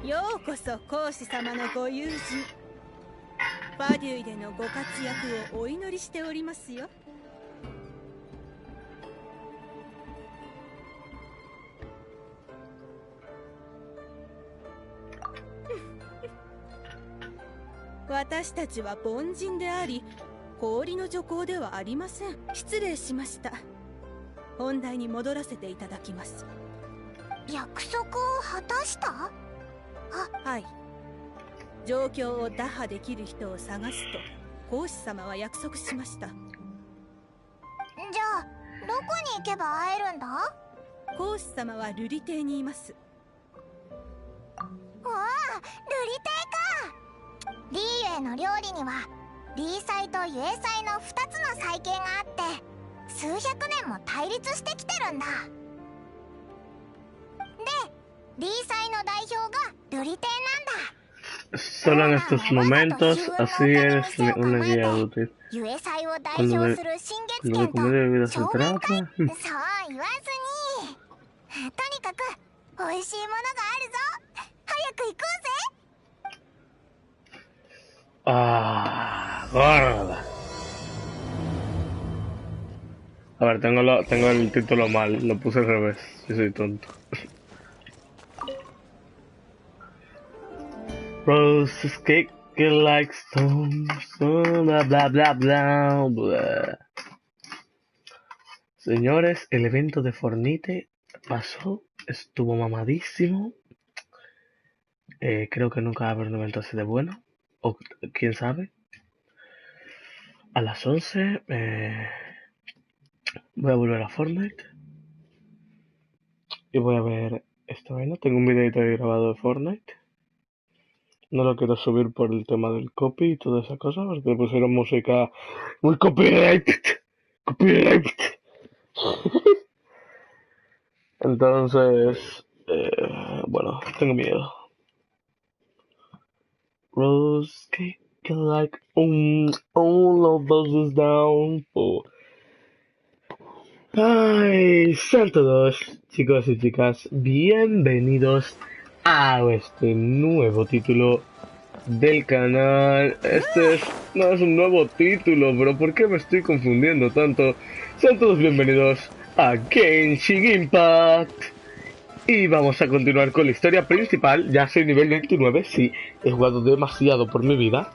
ようこそ講師様のご友人。ファデュイでのご活躍をお祈りしておりますよ。私たちは凡人であり、氷の女工ではありません。失礼しました。本題に戻らせていただきます。約束を果たした？はい。状況を打破できる人を探すと講師様は約束しました。じゃあどこに行けば会えるんだ？講師様は瑠璃亭にいます。おお、瑠璃亭か。リーユへの料理にはリー祭とユエ祭の2つの祭系があって数百年も対立してきてるんだ。でリー祭の代表が瑠璃亭なんだ。Solo en estos momentos, así eres una guía útil. Cuando de comer bebidas se trata. そう言わずに、とにかく美味しいものがあるぞ。早く行こうぜ。Ah, gorda. A ver, tengo el título mal, lo puse al revés, yo soy tonto. Roses cake like stones, bla bla bla bla bla. Señores, el evento de Fornite pasó, estuvo mamadísimo. Creo que nunca va a haber un evento así de bueno, o quién sabe. A las 11 voy a volver a Fortnite y voy a ver esta vaina. Tengo un videito ahí grabado de Fortnite. No lo quiero subir por el tema del copy y toda esa cosa, porque pusieron música muy copyrighted. Copyrighted. Entonces, bueno, tengo miedo. Rose cake like all of those down. Ay, sean todos, chicos y chicas, bienvenidos a este nuevo título del canal. No es un nuevo título, pero ¿por qué me estoy confundiendo tanto? Sean todos bienvenidos a Genshin Impact. Y vamos a continuar con la historia principal. Ya soy nivel 29, sí, he jugado demasiado por mi vida.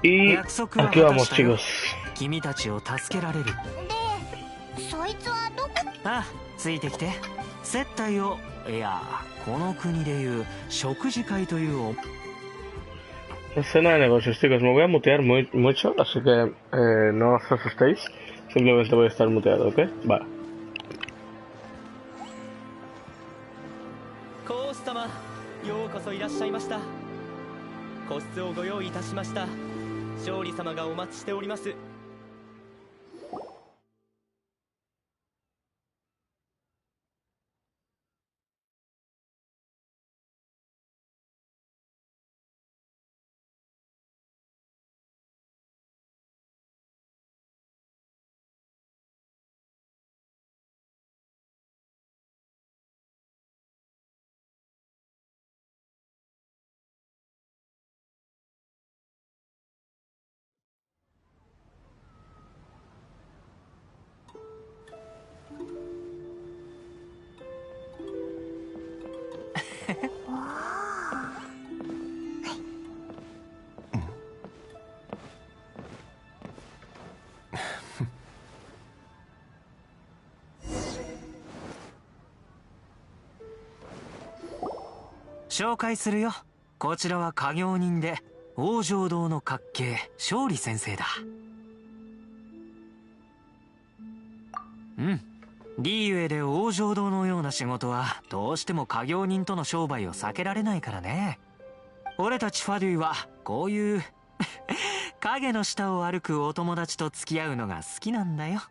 Y aquí vamos, chicos. 君たちを助けられる。で、そいつはどこ？あ、ついてきて。接待を、いや、この国でいう食事会という。Escena de negocios, chicos. Me voy a mutear mucho, así que no os asustéis. Simplemente voy a estar muteado, ¿ok? Vale. 講師様、ようこそいらっしゃいました。個室をご用意いたしました。勝利様がお待ちしております。紹介するよ。こちらは家業人で王城堂の閣下勝利先生だ。うん。リーユエで王城堂のような仕事はどうしても家業人との商売を避けられないからね。俺たちファデュイはこういう影の下を歩くお友達と付き合うのが好きなんだよ。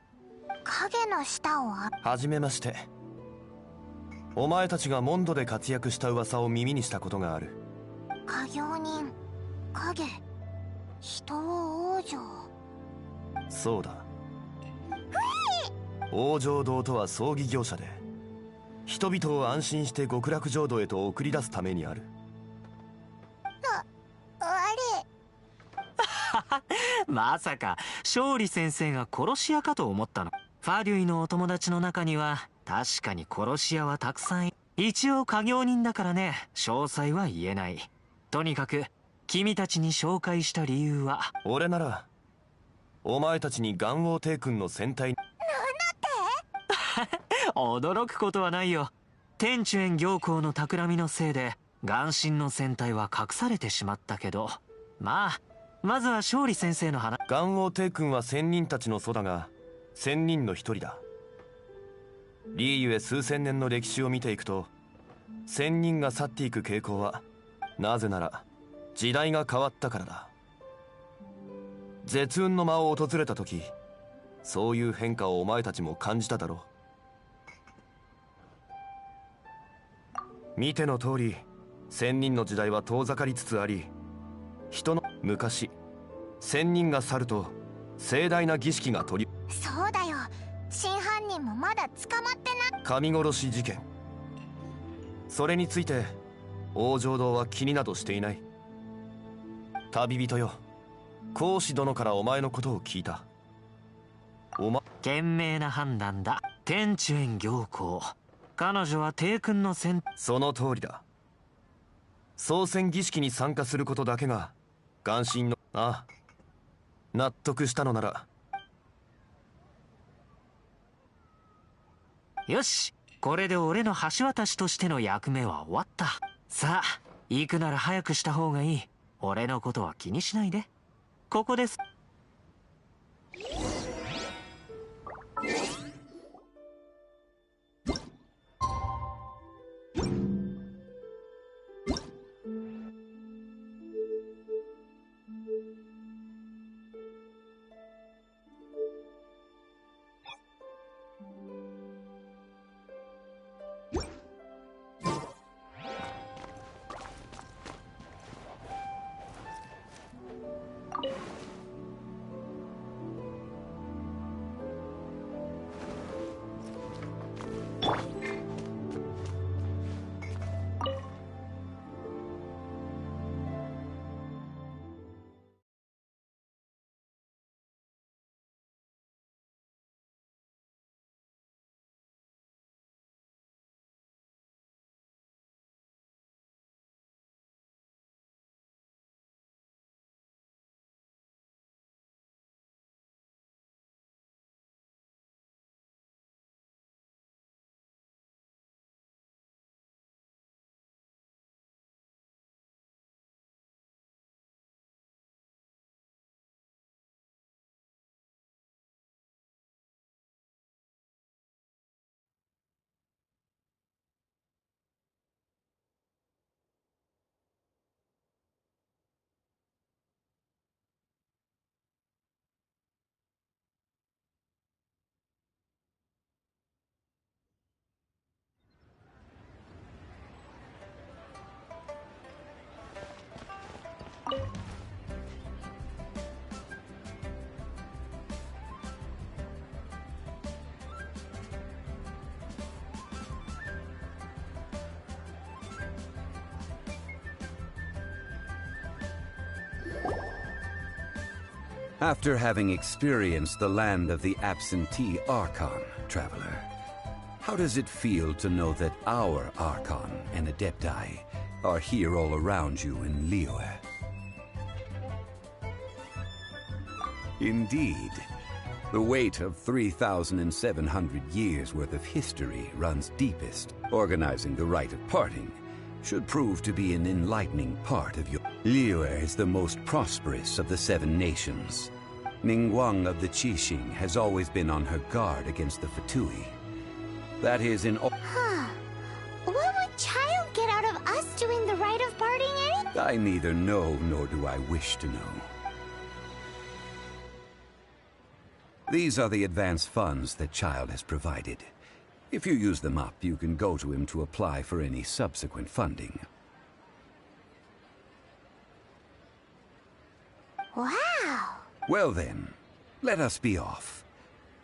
影の下をはじめまして。お前たちがモンドで活躍した噂を耳にしたことがある。家業人影。人を王女。そうだ。往生堂とは葬儀業者で、人々を安心して極楽浄土へと送り出すためにある。あれ。まさか勝利先生が殺し屋かと思ったの。ファデュイのお友達の中には確かに殺し屋はたくさん一応家業人だからね、詳細は言えない。とにかく君たちに紹介した理由は、俺ならお前たちに元王帝君の戦隊。驚くことはないよ。天主園行幸の企みのせいで元神の戦隊は隠されてしまったけど、まずは勝利先生の話。元王帝君は仙人たちの祖だが、仙人の一人だ。リーユへ数千年の歴史を見ていくと、仙人が去っていく傾向は、なぜなら時代が変わったからだ。絶運の間を訪れた時、そういう変化をお前たちも感じただろう。見ての通り、仙人の時代は遠ざかりつつあり、人の昔、仙人が去ると盛大な儀式が取り。そうだよ、真犯人もまだ捕まってな。神殺し事件。それについて往生堂は気になどしていない。旅人よ、孔子殿からお前のことを聞いた。賢明な判断だ。天主園行幸、彼女は帝君のその通りだ。創戦儀式に参加することだけが元神の。ああ、納得したのなら。よし、これで俺の橋渡しとしての役目は終わった。さあ行くなら早くした方がいい。俺のことは気にしないで。ここです。After having experienced the land of the absentee Archon, traveler, how does it feel to know that our Archon and Adepti are here all around you in Liyue? Indeed, the weight of 3,700 years worth of history runs deepest. Organizing the rite of parting should prove to be an enlightening part of your... Liyue is the most prosperous of the 7 nations. Ningguang of the Qixing has always been on her guard against the Fatui. That is in all... What would child get out of us doing the rite of parting anything? I neither know nor do I wish to know. These are the advance funds that Child has provided. If you use them up, you can go to him to apply for any subsequent funding. Wow. Well then, let us be off.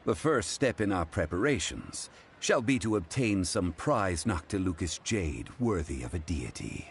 The first step in our preparations shall be to obtain some prized Noctilucous jade worthy of a deity.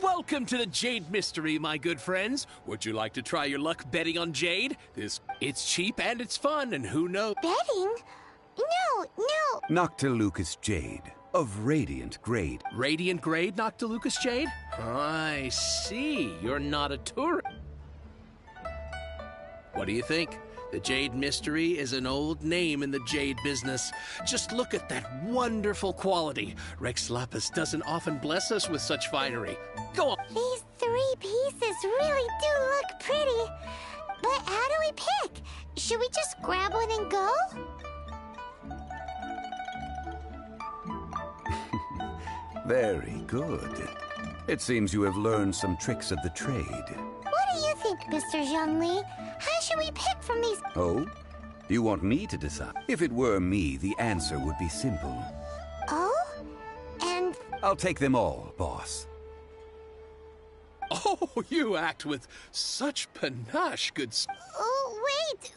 Welcome to the Jade Mystery, my good friends. Would you like to try your luck betting on Jade? It's cheap and it's fun, and who knows? Betting? No. Noctilucous jade of radiant grade. Radiant grade Noctilucous Jade? I see. You're not a tourist. What do you think? The Jade Mystery is an old name in the jade business. Just look at that wonderful quality. Rex Lapis doesn't often bless us with such finery. Go on. These 3 pieces really do look pretty. But how do we pick? Should we just grab one and go? Very good. It seems you have learned some tricks of the trade. What do you think, Mr. Zhongli? How should we pick from these? Oh? You want me to decide? If it were me, the answer would be simple. Oh? And... I'll take them all, boss. Oh, you act with such panache, good... Oh, wait,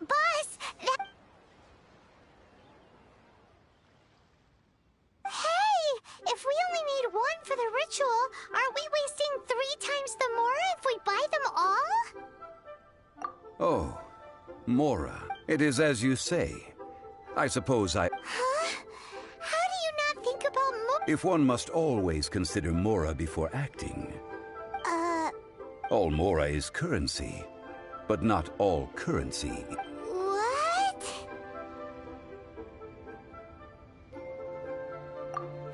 boss! Hey! If we only need 1 for the ritual, aren't we wasting 3 times the Mora if we buy them all? Oh, Mora. It is as you say. I suppose I... Huh? How do you not think about Mora? If one must always consider Mora before acting. All Mora is currency, but not all currency. What?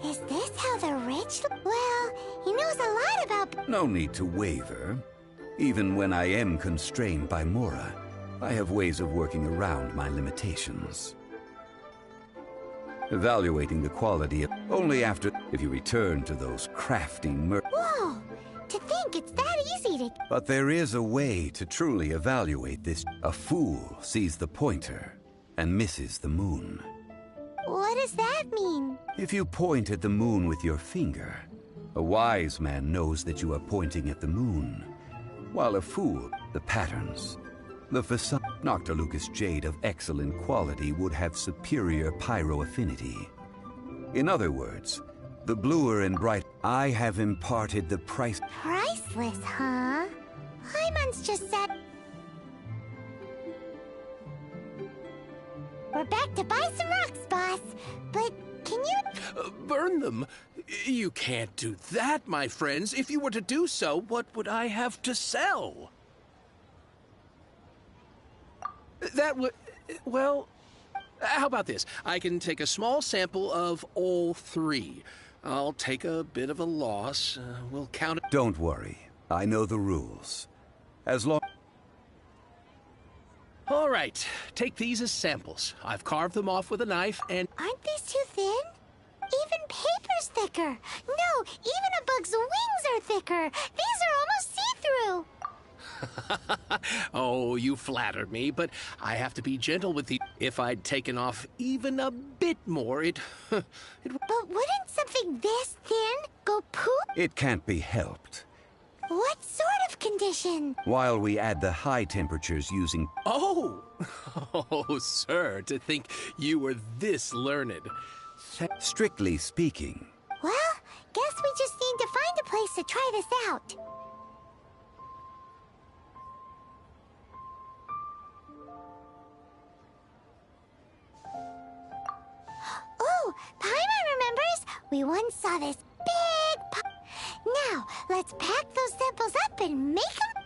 Is this how the rich... Well, he knows a lot about... No need to waver. Even when I am constrained by Mora, I have ways of working around my limitations. Evaluating the quality of... Only after... If you return to those crafty Whoa! To think it's that easy to... But there is a way to truly evaluate this. A fool sees the pointer and misses the moon. What does that mean? If you point at the moon with your finger, a wise man knows that you are pointing at the moon, while a fool, the patterns. The facade Noctilucous jade of excellent quality would have superior pyro affinity. In other words, the bluer and bright... I have imparted the price... Priceless, huh? Hyman's just said... We're back to buy some rocks, boss. But can you... burn them? You can't do that, my friends. If you were to do so, what would I have to sell? That would... Well, how about this? I can take a small sample of all 3. I'll take a bit of a loss. We'll count it. Don't worry. I know the rules. As long... All right. Take these as samples. I've carved them off with a knife and... Aren't these too thin? Even paper's thicker. No, even a bug's wings are thicker. These are almost see-through. Oh, you flatter me, but I have to be gentle with the... If I'd taken off even a bit more, it But wouldn't something this thin go poop? It can't be helped. What sort of condition? While we add the high temperatures using... Oh! Oh, sir, to think you were this learned. Strictly speaking. Well, guess we just need to find a place to try this out. Oh, Paimon remembers! We once saw this big Now, let's pack those samples up and make them...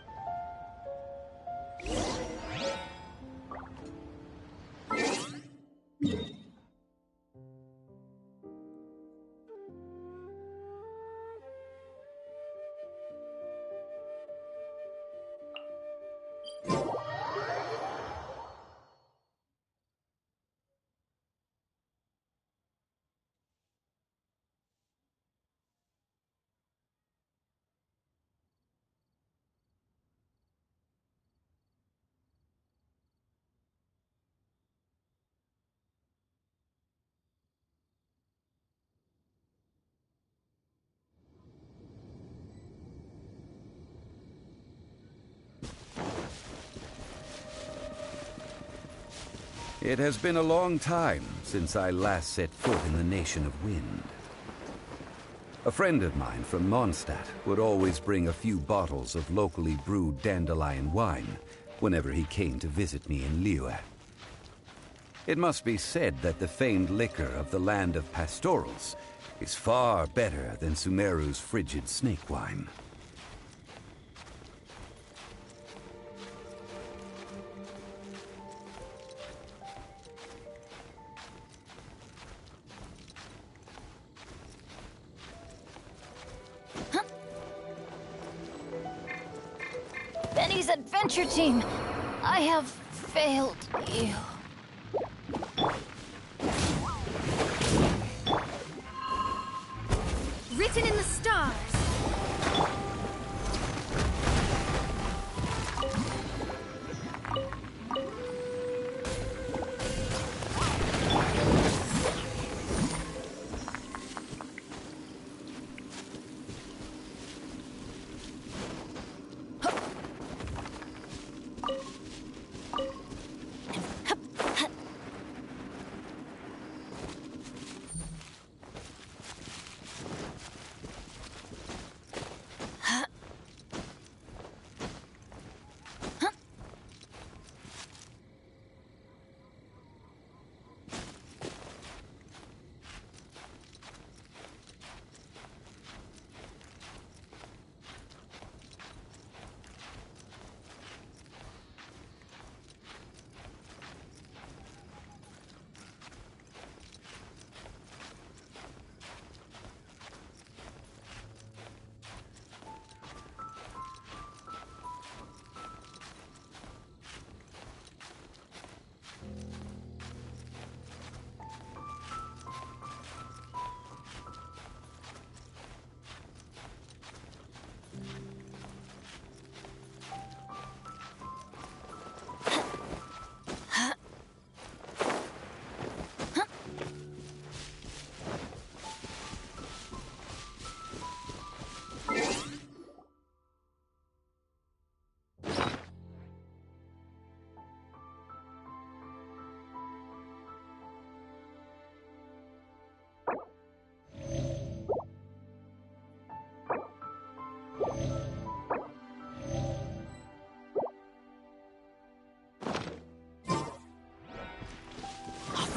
It has been a long time since I last set foot in the Nation of Wind. A friend of mine from Mondstadt would always bring a few bottles of locally brewed dandelion wine whenever he came to visit me in Liyue. It must be said that the famed liquor of the land of pastorals is far better than Sumeru's frigid snake wine. Benny's adventure team, I have failed you. Written in the stars.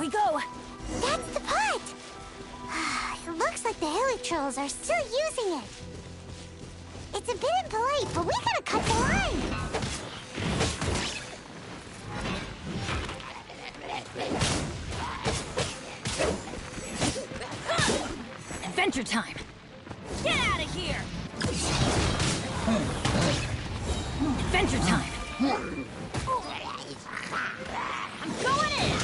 We go! That's the pot! It looks like the hilly trolls are still using it. It's a bit impolite, but we gotta cut the line! Adventure time! Get out of here! Adventure time! I'm going in!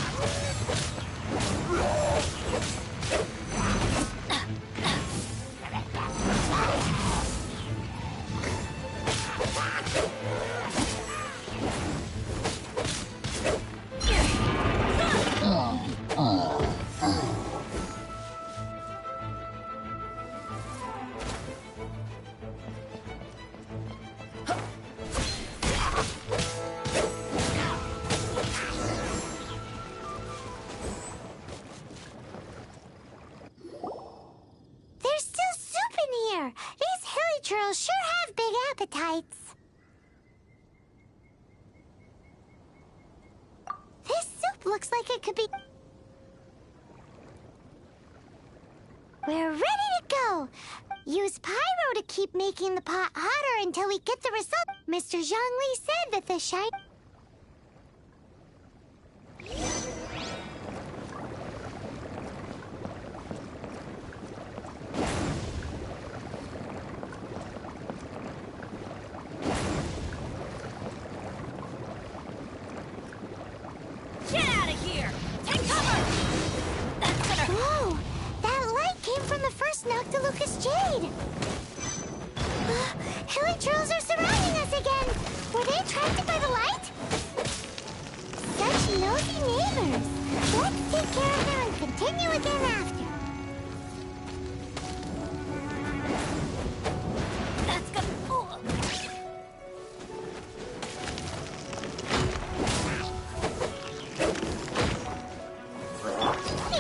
Looks like it could be... We're ready to go! Use pyro to keep making the pot hotter until we get the result. Mr. Zhongli said that the shine... Get out of here! Take cover! That's gonna... Whoa! That light came from the first Noctilucous Jade! Hilly trolls are surrounding us again! Were they attracted by the light? Such nosy neighbors! Let's take care of them and continue again after. That's gonna... Oh.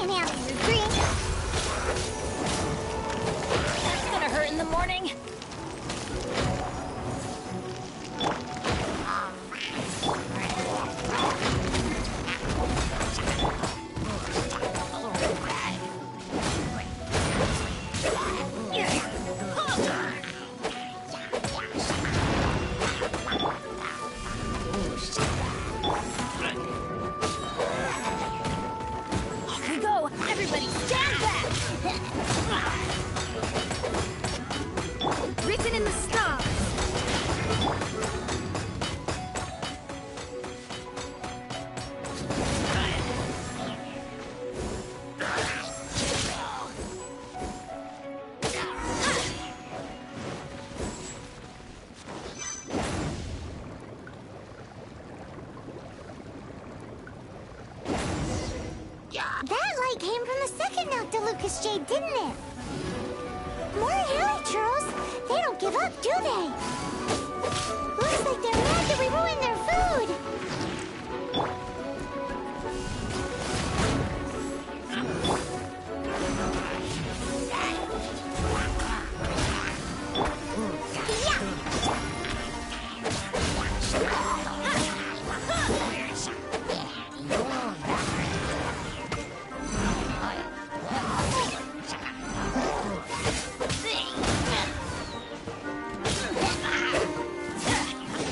And out of your drink. That's gonna hurt in the morning. Off we go! Everybody stand back! Written in the stars. That light came from the second Noctilucous Jade, didn't it? More hilly trolls. They don't give up, do they? Looks like they're mad that we ruined their food.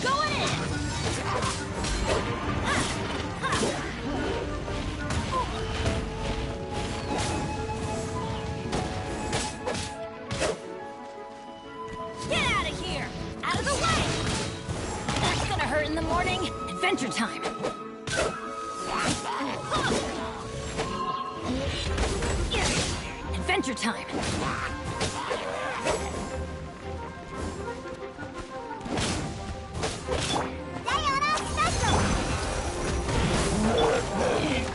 Going in! Get out of here! Out of the way! That's gonna hurt in the morning. Adventure time! Adventure time!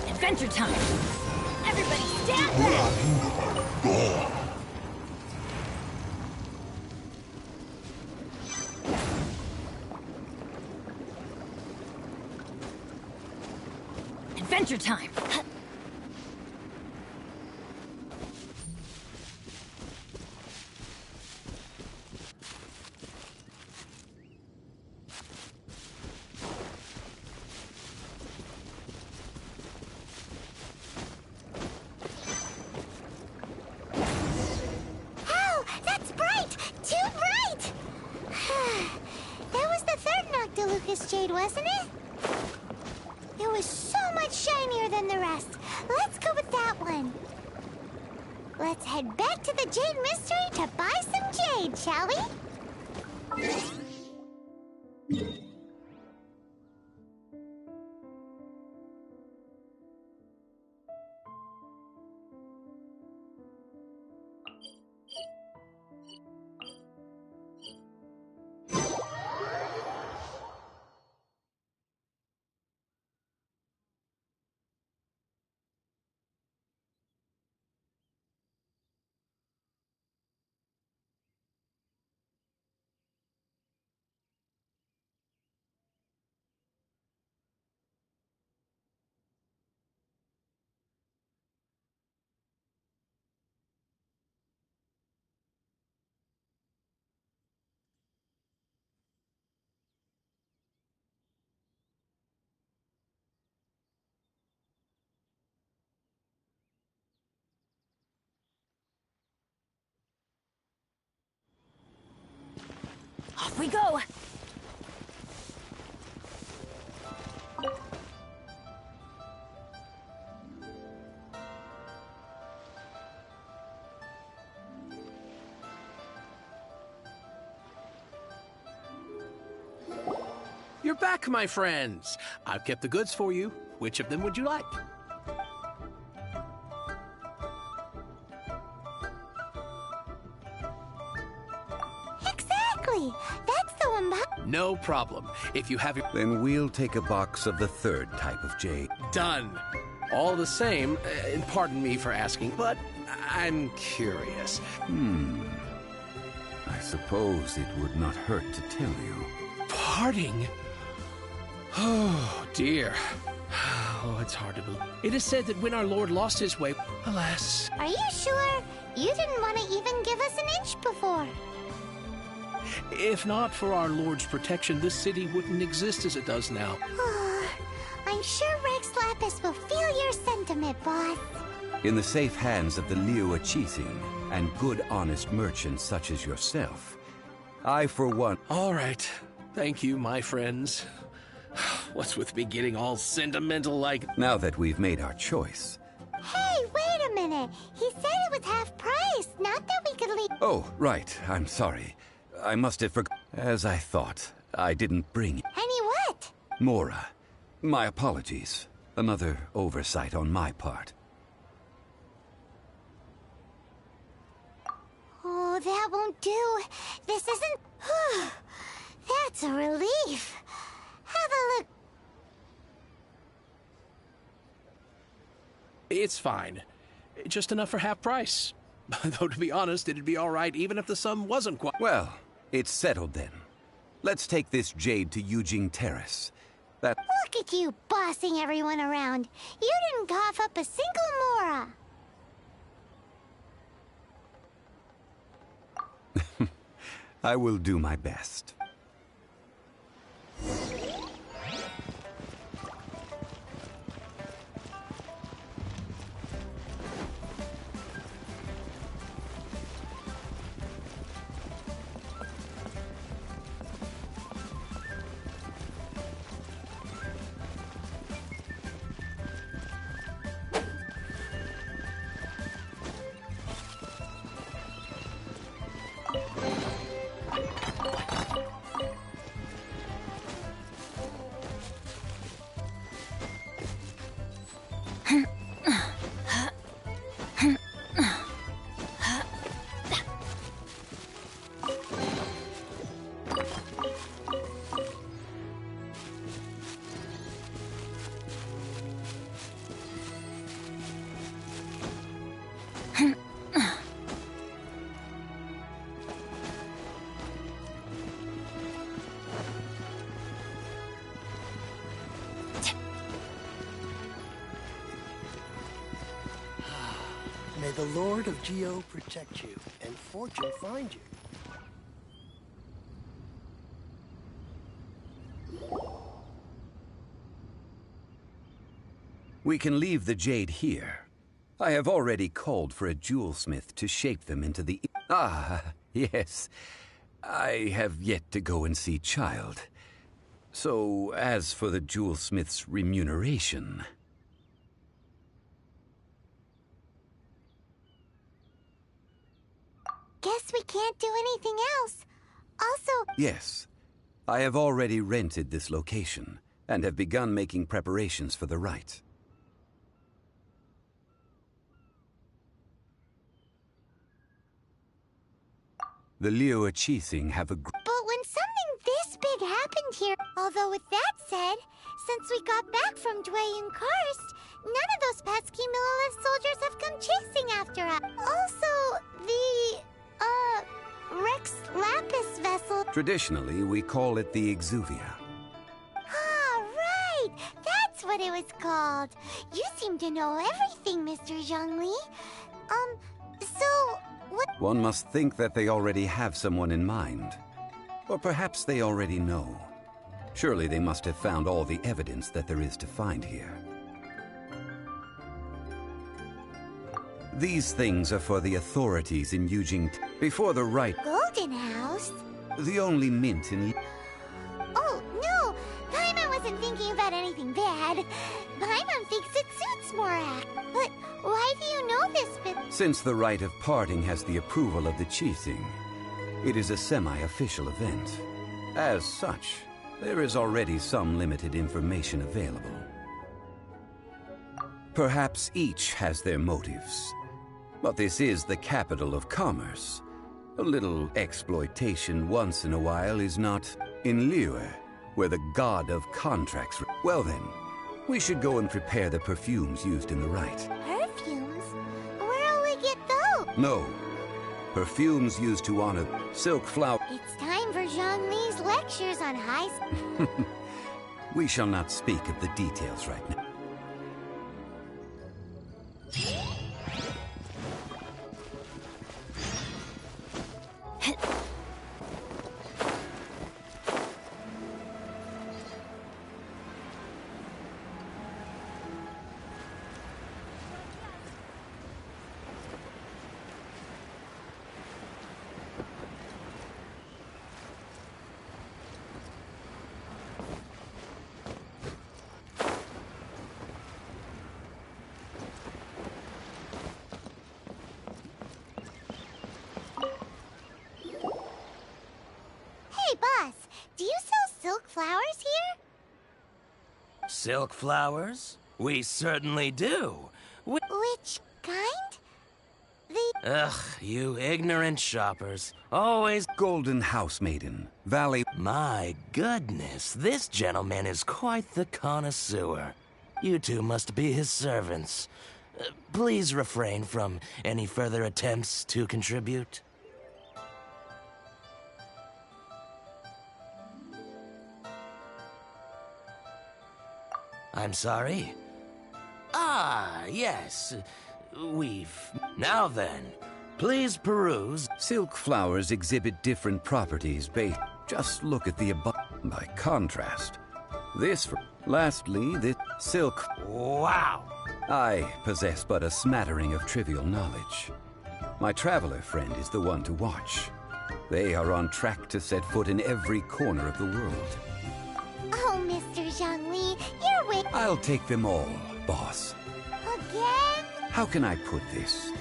Adventure time! Everybody stand back! Adventure time! Oh, that's bright! Too bright! That was the third Noctilucous Jade, wasn't it? It was so much shinier than the rest. Let's go with that one. Let's head back to the Jade Mystery to buy some jade, shall we? we go. You're back, my friends. I've kept the goods for you. Which of them would you like? Exactly. That's the one back. No problem. If you have your... Then we'll take a box of the third type of jade. Done. All the same, and pardon me for asking, but I'm curious. I suppose it would not hurt to tell you. Parting? Oh, dear. Oh, it's hard to believe. It is said that when our Lord lost his way, alas. Are you sure? You didn't want to even give us an inch before. If not for our Lord's protection, this city wouldn't exist as it does now. I'm sure Rex Lapis will feel your sentiment, boss. In the safe hands of the Liu Achising and good, honest merchants such as yourself, I, for one... All right. Thank you, my friends. What's with me getting all sentimental like... Now that we've made our choice... Hey, wait a minute. He said it was half price, not that we could leave... Oh, right. I'm sorry. I must have forgotten. As I thought, I didn't bring... Any what? Mora. My apologies. Another oversight on my part. Oh, that won't do. This isn't... That's a relief. Have a look. It's fine. Just enough for half price. Though, to be honest, it'd be all right even if the sum wasn't quite... Well, it's settled then. Let's take this jade to Yujing Terrace. That... Look at you bossing everyone around. You didn't cough up a single Mora. I will do my best. May the Lord of Geo protect you, and fortune find you. We can leave the jade here. I have already called for a jewelsmith to shape them into the... Ah, yes. I have yet to go and see Child. So, as for the jewelsmith's remuneration... Guess we can't do anything else. Also... Yes. I have already rented this location, and have begun making preparations for the rite. The Liu Achising have a... But when something this big happened here... Although with that said, since we got back from Dwayne Karst, none of those pesky Millilith soldiers have come chasing after us. Also, the... Rex Lapis vessel... Traditionally, we call it the Exuvia. Ah, right! That's what it was called. You seem to know everything, Mr. Zhongli. So, what... One must think that they already have someone in mind. Or perhaps they already know. Surely they must have found all the evidence that there is to find here. These things are for the authorities in Yujing... Before the rite... Golden House? The only mint in... Oh, no! Paimon wasn't thinking about anything bad. Paimon thinks it suits Morak. But why do you know this bit? Since the rite of parting has the approval of the chiefing, it is a semi-official event. As such, there is already some limited information available. Perhaps each has their motives. But this is the capital of commerce. A little exploitation once in a while is not in Liyue, where the god of contracts... Well then, we should go and prepare the perfumes used in the rite. Perfumes? Where'll we get those? No. Perfumes used to honor silk flower... It's time for Zhongli's lectures on high... We shall not speak of the details right now. Hey, boss, do you sell silk flowers here? Silk flowers? We certainly do. Which kind? The... Ugh, you ignorant shoppers. Always... Golden House Maiden, Valley... My goodness, this gentleman is quite the connoisseur. You two must be his servants. Please refrain from any further attempts to contribute. I'm sorry? Ah, yes. Now then, please peruse. Silk flowers exhibit different properties based... Just look at the above. By contrast, this... Lastly, this silk... Wow! I possess but a smattering of trivial knowledge. My traveler friend is the one to watch. They are on track to set foot in every corner of the world. Oh, Mr. Zhongli, you're with... I'll take them all, boss. Again? How can I put this?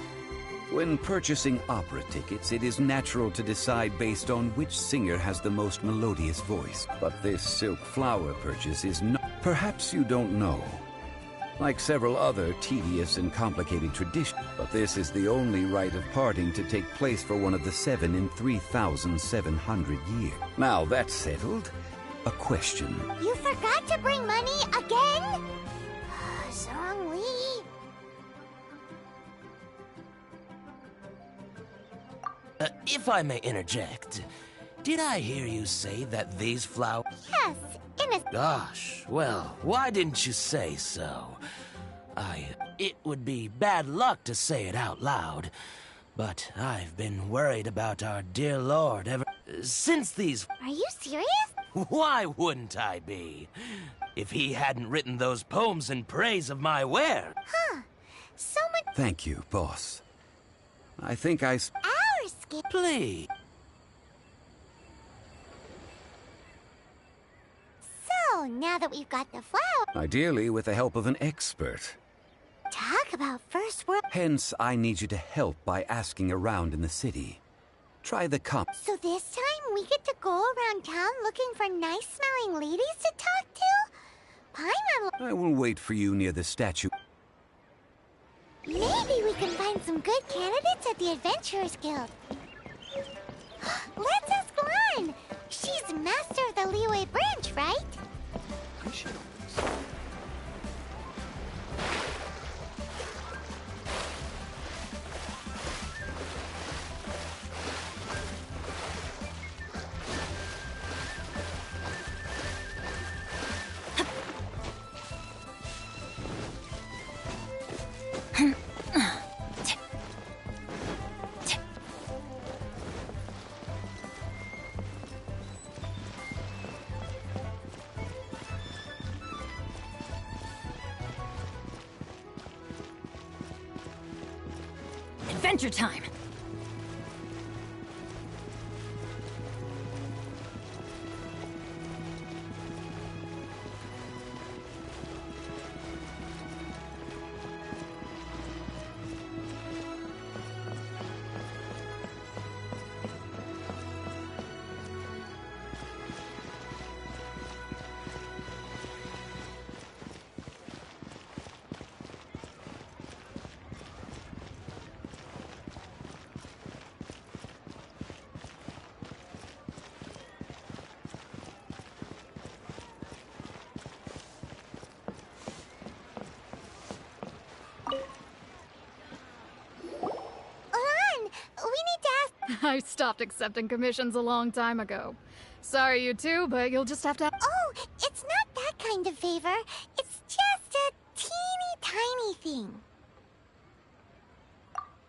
When purchasing opera tickets, it is natural to decide based on which singer has the most melodious voice. But this silk flower purchase is not... Perhaps you don't know. Like several other tedious and complicated traditions, but this is the only rite of parting to take place for one of the 7 in 3,700 years. Now that's settled, a question. You forgot to bring money again? Zhongli... If I may interject, did I hear you say that these flowers... Yes, in a... Gosh, well, why didn't you say so? It would be bad luck to say it out loud, but I've been worried about our dear Lord ever... Since these... Are you serious? Why wouldn't I be? If he hadn't written those poems in praise of my ware. Huh. So much... Thank you, boss. I think I... Our skin... Please. So, now that we've got the flower... Ideally with the help of an expert. Talk about first world... Hence, I need you to help by asking around in the city. Try the So this time we get to go around town looking for nice-smelling ladies to talk to? Paimon... I will wait for you near the statue. Maybe we can find some good candidates at the Adventurers Guild. Let's ask Duran. She's master of the Liyue branch, right? I should. Adventure time! I stopped accepting commissions a long time ago. Sorry, you two, but you'll just have to... Oh, it's not that kind of favor. It's just a teeny tiny thing.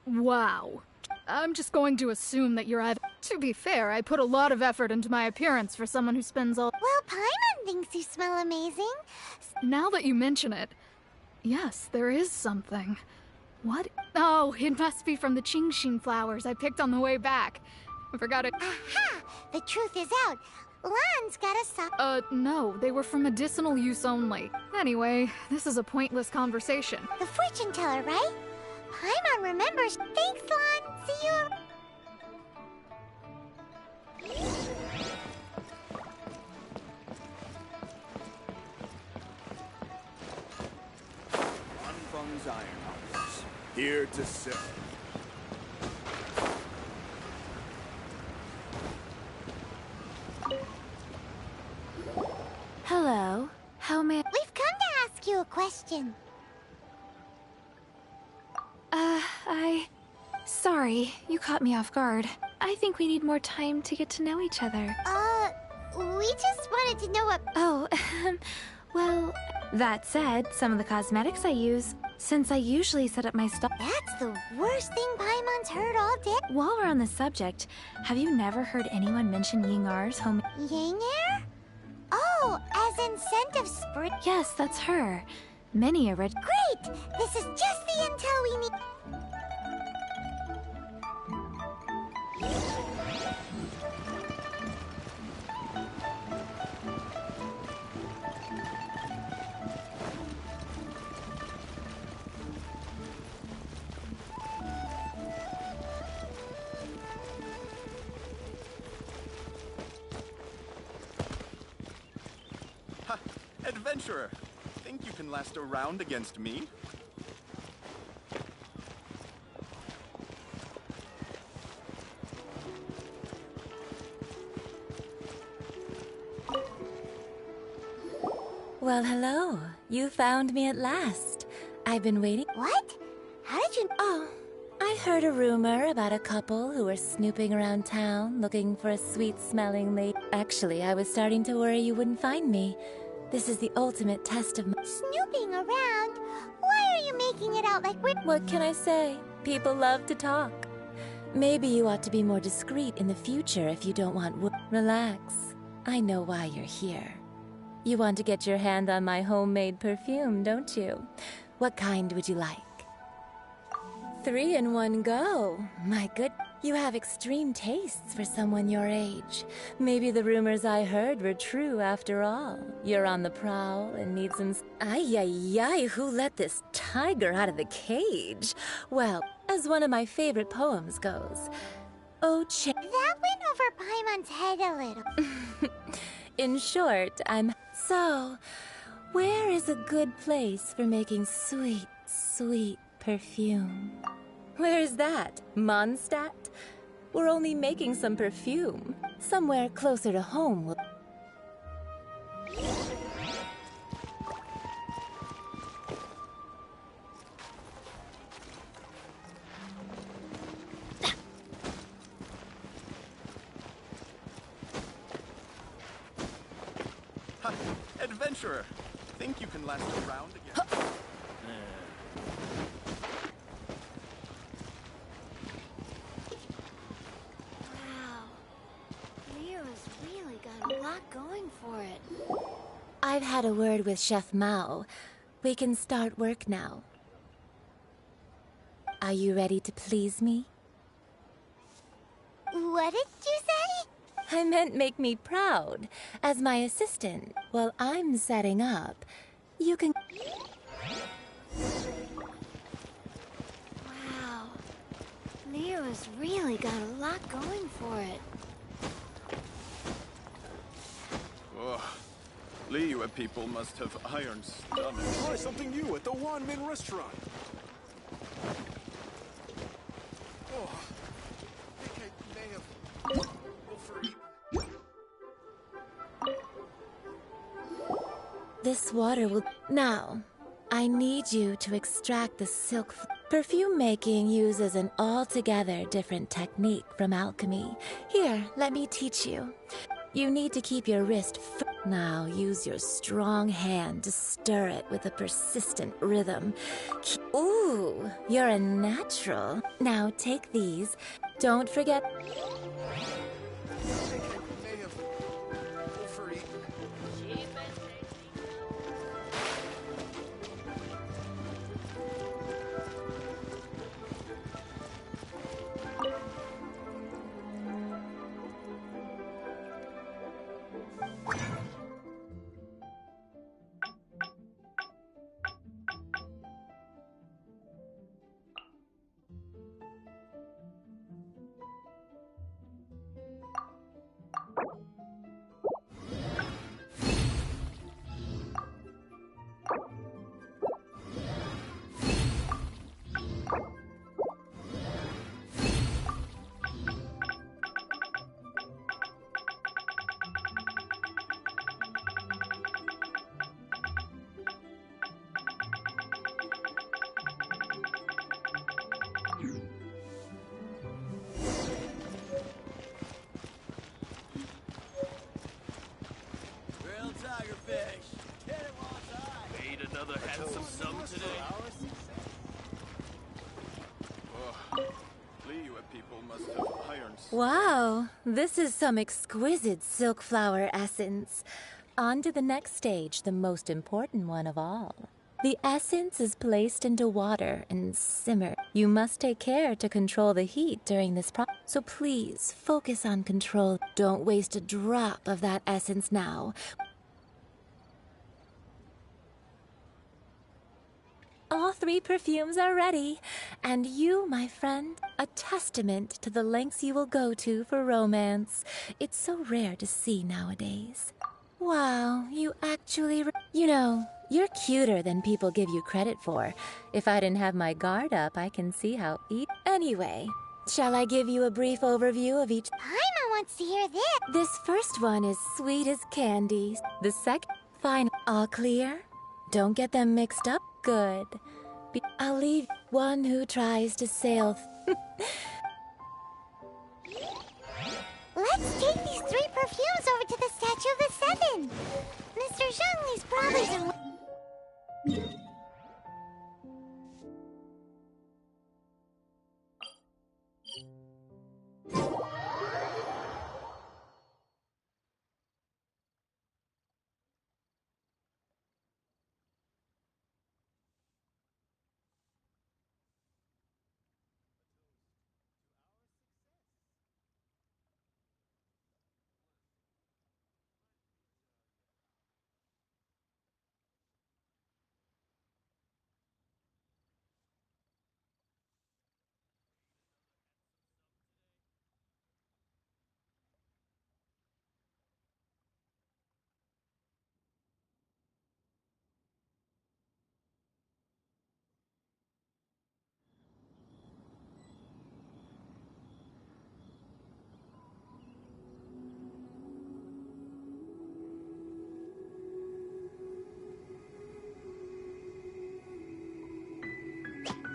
Wow. I'm just going to assume that you're either... To be fair, I put a lot of effort into my appearance for someone who spends all... Well, Paimon thinks you smell amazing. Now that you mention it, yes, there is something. What? Oh, it must be from the Genshin flowers I picked on the way back. I forgot it. Aha! The truth is out. Lan's got a sock. No, they were for medicinal use only. Anyway, this is a pointless conversation. The fortune teller, right? Paimon remembers. Thanks, Lan. See you. Anfang's Ironhouse, here to serve. Hello. How may We've come to ask you a question. Sorry, you caught me off guard. I think we need more time to get to know each other. We just wanted to know what... Oh, well, that said, some of the cosmetics I use, since I usually set up my stuff... That's the worst thing Paimon's heard all day. While we're on the subject, have you never heard anyone mention Yingar's home... Yingar? Oh, as in scent of spring? Yes, that's her. Many a red... Great! This is just the intel we need. Ha! Adventurer! Think you can last a round against me? Well, hello. You found me at last. I've been waiting. What? How did you... Oh, I heard a rumor about a couple who were snooping around town looking for a sweet-smelling lady. Actually, I was starting to worry you wouldn't find me. This is the ultimate test of my... Snooping around? Why are you making it out like we're... What can I say? People love to talk. Maybe you ought to be more discreet in the future if you don't want... Relax. I know why you're here. You want to get your hand on my homemade perfume, don't you? What kind would you like? 3 in one go. My good... You have extreme tastes for someone your age. Maybe the rumors I heard were true after all. You're on the prowl and need some... Ay, who let this tiger out of the cage? Well, as one of my favorite poems goes... Oh, That went over Paimon's head a little. In short, I'm... So, where is a good place for making sweet, sweet perfume? Where is that? Mondstadt? We're only making some perfume. Somewhere closer to home will... Ha! Adventurer! Think you can last a round against... A lot going for it. I've had a word with Chef Mao. We can start work now. Are you ready to please me? What did you say? I meant make me proud. As my assistant, while I'm setting up, you can... Wow. Leo's really got a lot going for it. Ugh. Liyue people must have iron stomachs. Try something new at the Wanmin restaurant. Oh, I think I may have This water will... Now, I need you to extract the silk... Perfume making uses an altogether different technique from alchemy. Here, let me teach you. You need to keep your wrist now use your strong hand to stir it with a persistent rhythm. Ooh, you're a natural. Now take these. Don't forget... Wow, this is some exquisite silk flower essence. On to the next stage, the most important one of all. The essence is placed into water and simmered. You must take care to control the heat during this process. So please, focus on control. Don't waste a drop of that essence now. All 3 perfumes are ready, and you, my friend, a testament to the lengths you will go to for romance. It's so rare to see nowadays. Wow, you actually... You know, you're cuter than people give you credit for. If I didn't have my guard up, I can see how... Anyway, shall I give you a brief overview of each... Paimon wants to hear this. This first one is sweet as candy. The second... Fine. All clear? Don't get them mixed up. Good. I'll leave one who tries to sail. Let's take these 3 perfumes over to the Statue of the Seven. Mr. Zhongli's probably...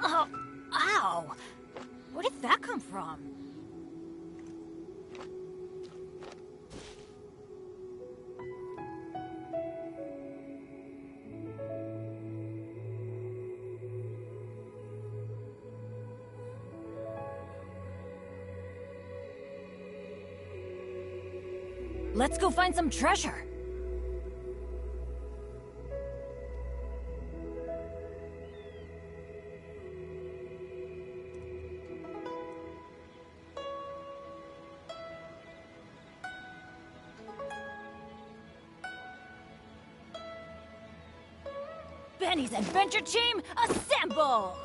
Oh, ow! Where did that come from? Let's go find some treasure! Benny's adventure team, assemble!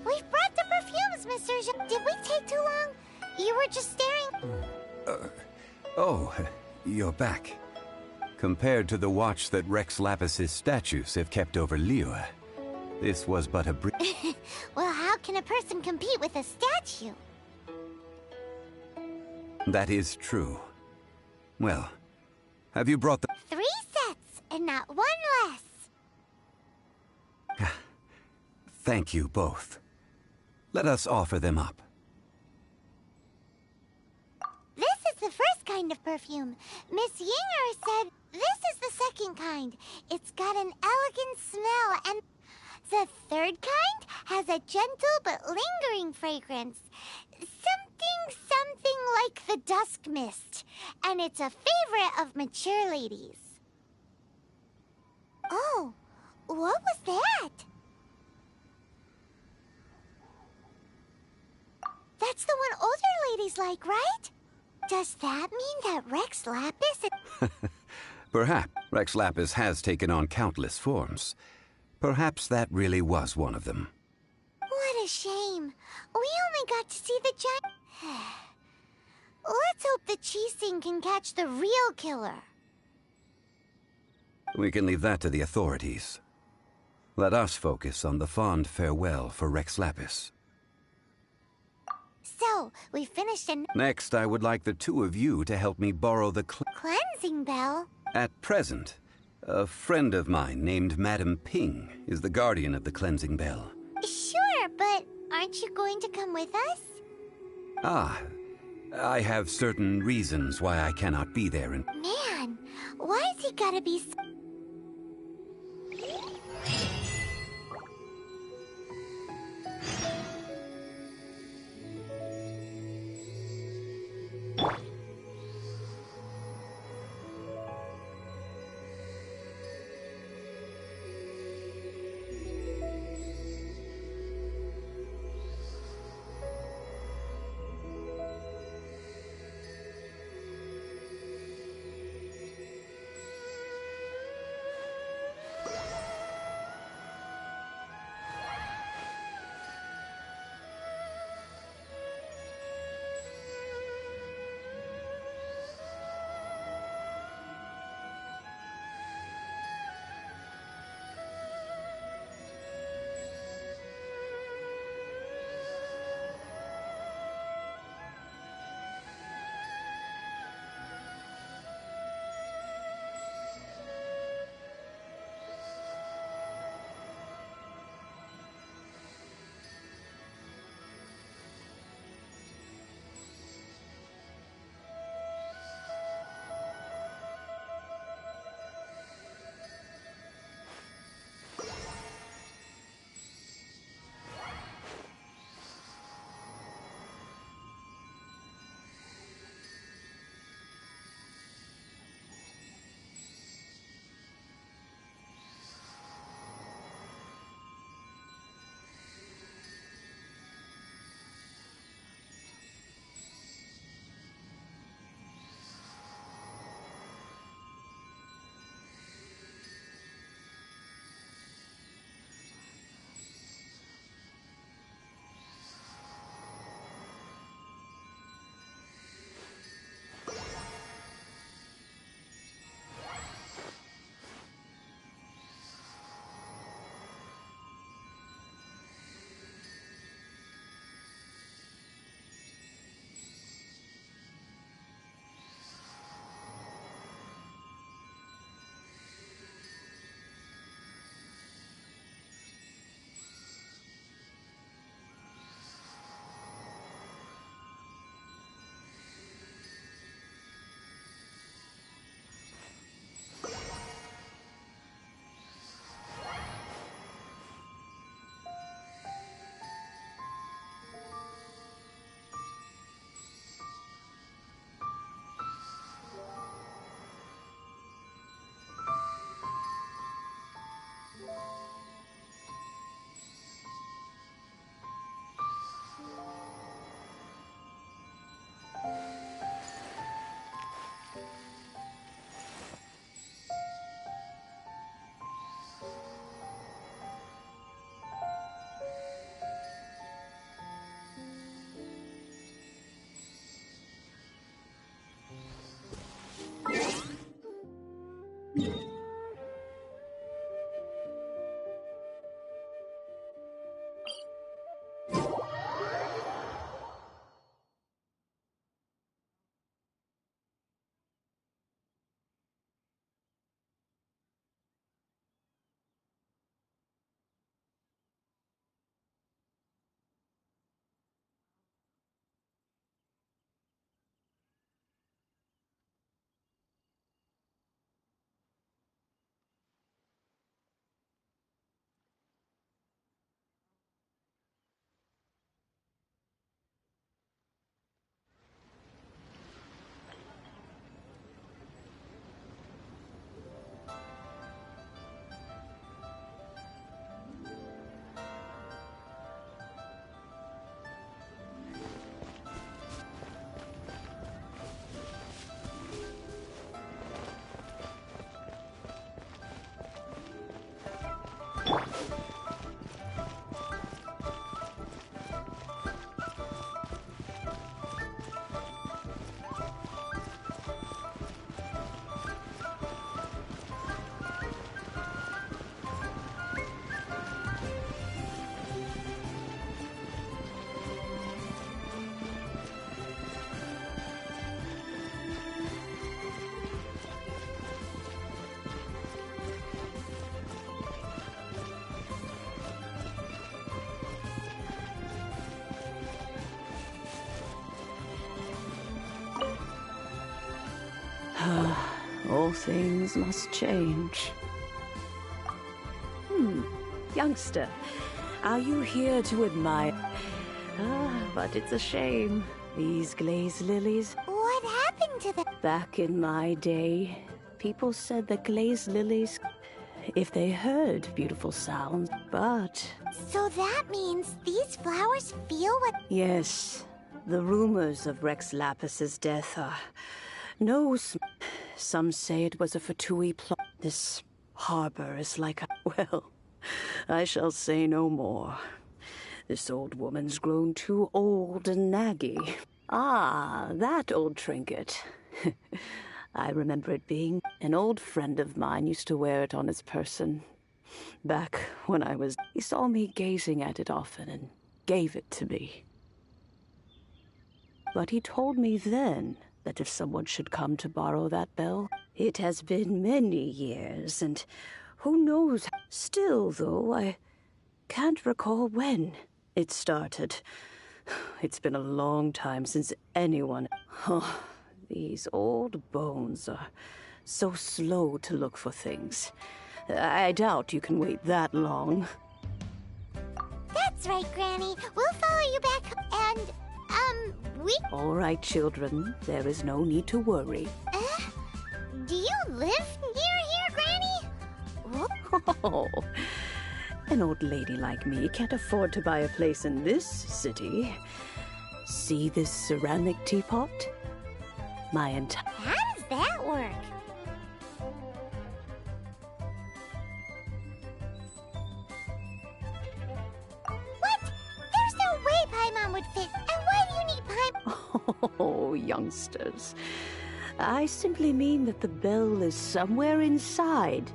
We've brought the perfumes, Mr. Zhang. Did we take too long? You were just staring... Oh, you're back. Compared to the watch that Rex Lapis's statues have kept over Liyue, this was but a brief... Well, how can a person compete with a statue? That is true. Well, have you brought the... 3 sets, and not 1 less. Thank you both. Let us offer them up. This is the first kind of perfume. Miss Yinger said this is the second kind. It's got an elegant smell, and the third kind has a gentle but lingering fragrance. Something like the dusk mist. And it's a favorite of mature ladies. Oh, what was that? That's the one older ladies like, right? Does that mean that Rex Lapis is... Perhaps. Rex Lapis has taken on countless forms. Perhaps that really was one of them. What a shame. We only got to see the giant... Let's hope the Chising can catch the real killer. We can leave that to the authorities. Let us focus on the fond farewell for Rex Lapis. So, we finished an... Next, I would like the two of you to help me borrow the cleansing bell? At present, a friend of mine named Madam Ping is the guardian of the cleansing bell. Sure, but aren't you going to come with us? Ah, I have certain reasons why I cannot be there in... Man, why's he gotta be so... All things must change. Youngster, are you here to admire? But it's a shame. These glazed lilies. What happened to them? Back in my day, people said that glazed lilies, if they heard beautiful sounds, but... So that means these flowers feel what... Yes, the rumors of Rex Lapis's death are... Some say it was a Fatui plot. This harbor is like a... Well, I shall say no more. This old woman's grown too old and naggy. Ah, that old trinket. I remember it being... An old friend of mine used to wear it on his person. Back when I was... He saw me gazing at it often and gave it to me. But he told me then that if someone should come to borrow that bell... It has been many years, and who knows... Still, though, I can't recall when it started. It's been a long time since anyone... Oh, these old bones are so slow to look for things. I doubt you can wait that long. That's right, Granny. We'll follow you back and, we... All right, children. There is no need to worry. Do you live near here, Granny? Oh, an old lady like me can't afford to buy a place in this city. See this ceramic teapot? My entire... How does that work? What? There's no way Paimon would fit. And why do you need Paimon? Oh, youngsters. I simply mean that the bell is somewhere inside.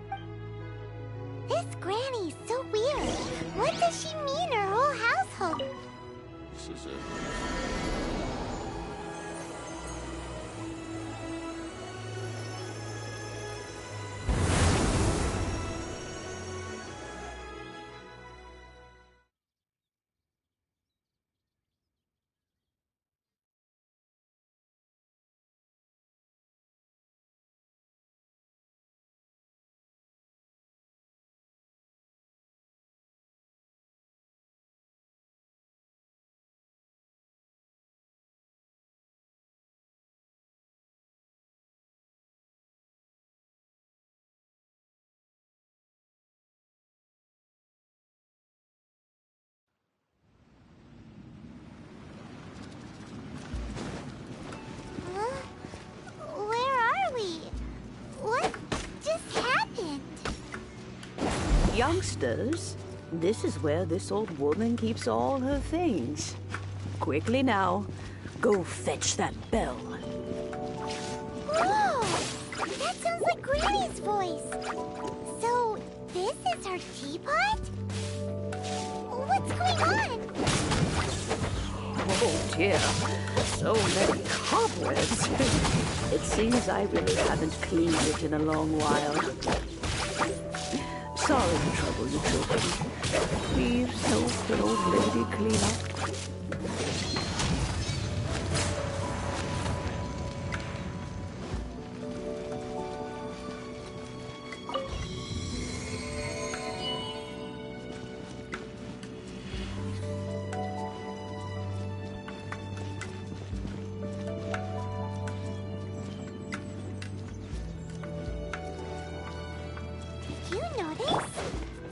This Granny's so weird. What does she mean, her whole household? This is it. Youngsters, this is where this old woman keeps all her things. Quickly now, go fetch that bell. Whoa! That sounds like Granny's voice. So, this is her teapot? What's going on? Oh dear, so many cobwebs. It seems I really haven't cleaned it in a long while. Sorry to trouble you, children. Please help an old lady clean up.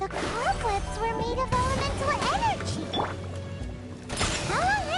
The cobwebs were made of elemental energy. How on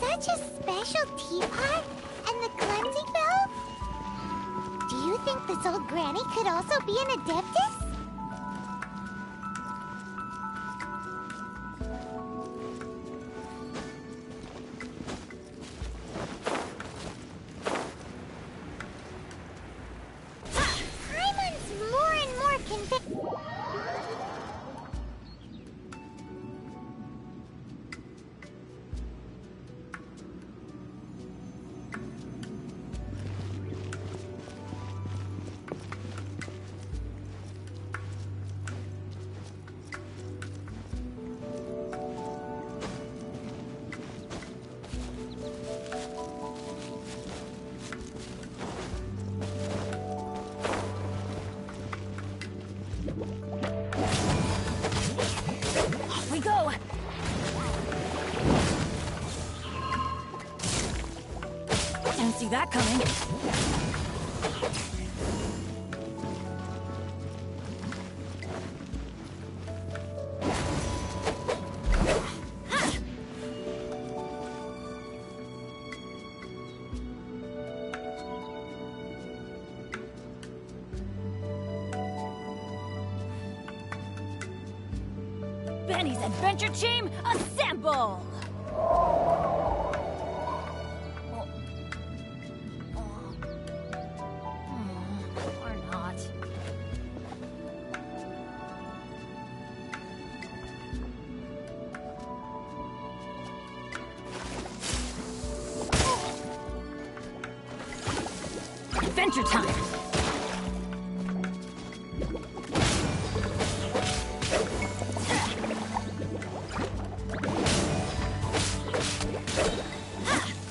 Such a special teapot? And the cleansing bell? Do you think this old granny could also be an adeptus? Paimon's more and more convinced. Off we go! Didn't see that coming. Benny's Adventure Team, assemble! Or not. Adventure time!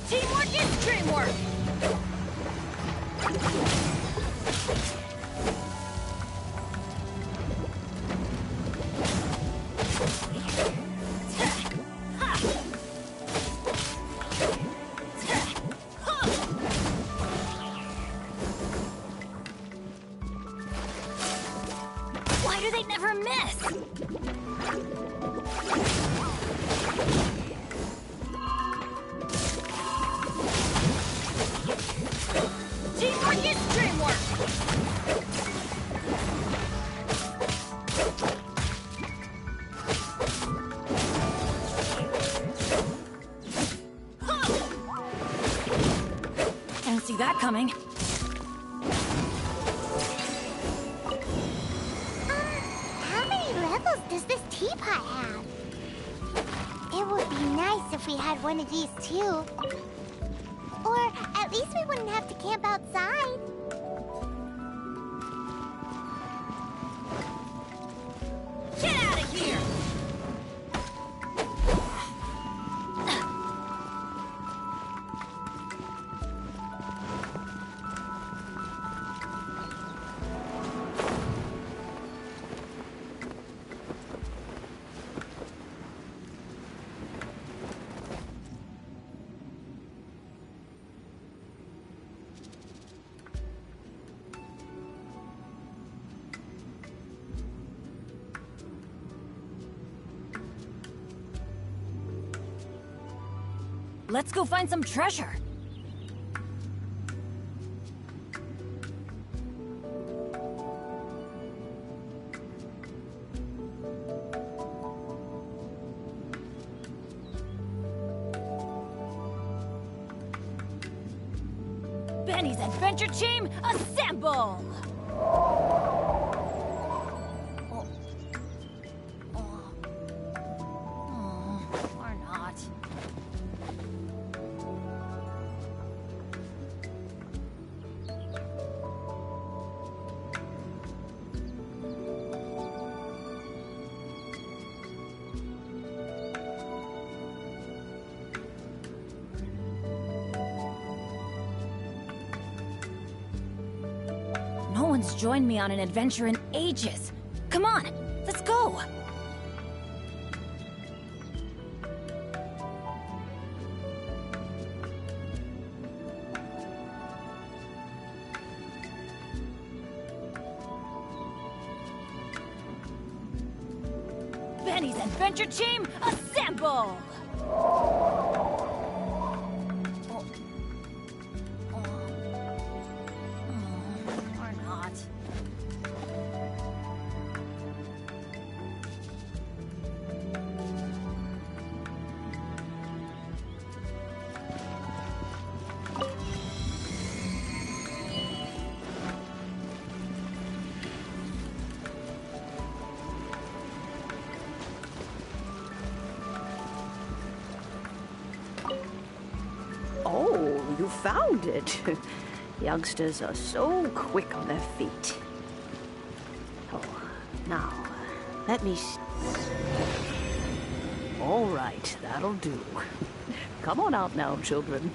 Teamwork is dreamwork! Why do they never miss? Teamwork is dreamwork! Didn't see that coming. How many levels does this teapot have? It would be nice if we had one of these too. Or at least we wouldn't have to camp outside. Get out of here! Let's go find some treasure. Benny's Adventure Team, assemble! Or not. No one's joined me on an adventure in ages. Come on, let's go! Benny's Adventure Team, assemble! Oh, you found it. Youngsters are so quick on their feet. Oh, now, let me see. All right, that'll do. Come on out now, children.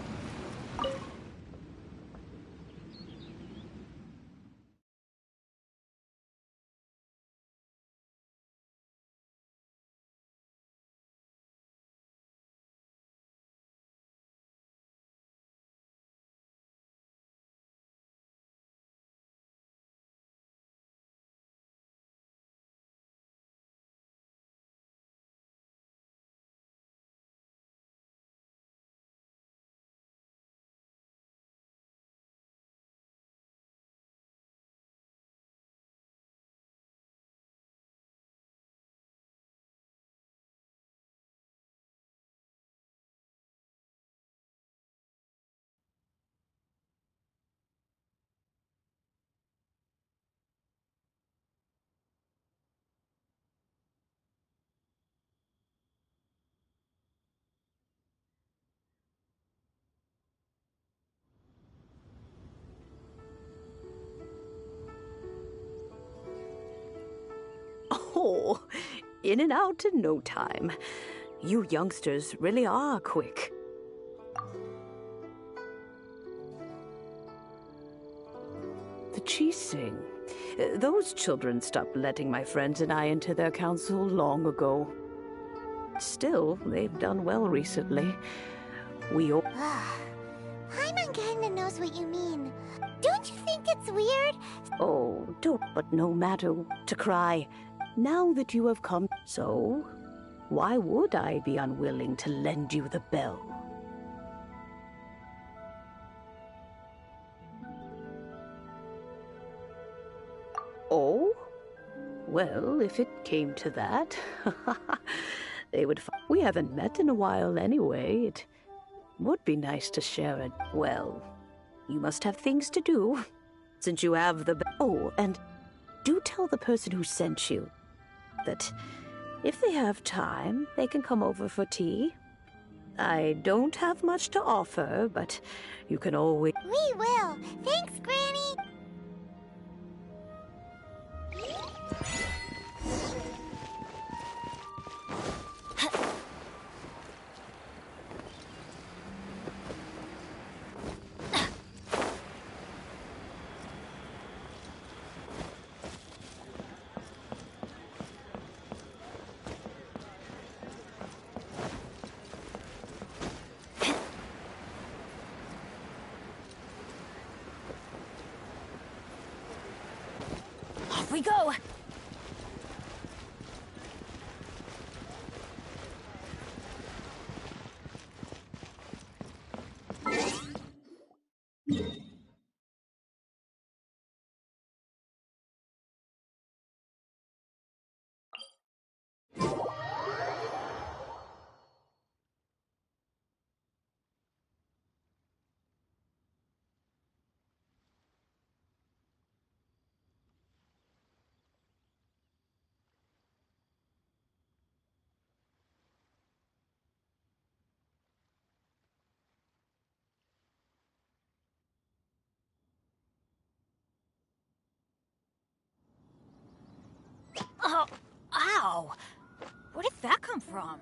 Oh, in and out in no time. You youngsters really are quick. The Chising. Those children stopped letting my friends and I into their council long ago. Still, they've done well recently. We all... Paimon kinda knows what you mean. Don't you think it's weird? Oh, don't, but no matter to cry. Now that you have come, so why would I be unwilling to lend you the bell? Oh? Well, if it came to that, they would we haven't met in a while anyway. It would be nice to share it. Well, you must have things to do, since you have the oh, and do tell the person who sent you that if they have time, they can come over for tea. I don't have much to offer, but you can always... We will. Thanks, Granny. Off we go! Oh, ow! Where did that come from?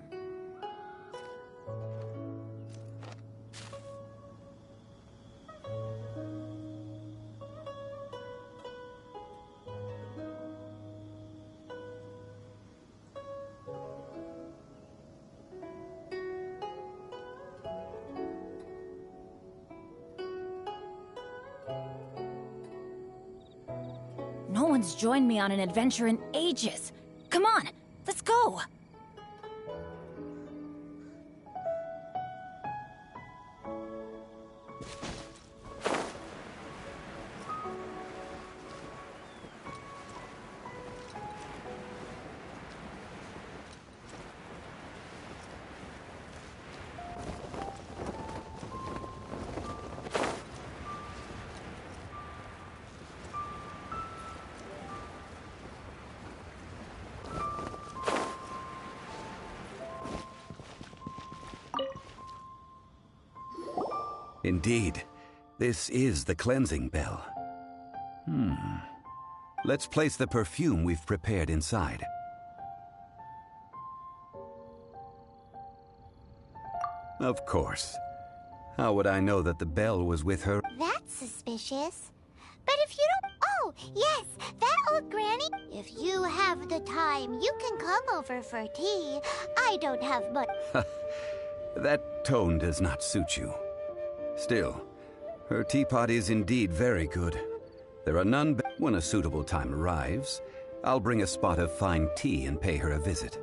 No one's joined me on an adventure in ages. Come on, let's go! Indeed, this is the cleansing bell. Let's place the perfume we've prepared inside. Of course. How would I know that the bell was with her? That's suspicious. But if you don't... Oh, yes, that old granny. If you have the time, you can come over for tea. I don't have much... That tone does not suit you. Still, her teapot is indeed very good. There are none... When a suitable time arrives, I'll bring a spot of fine tea and pay her a visit.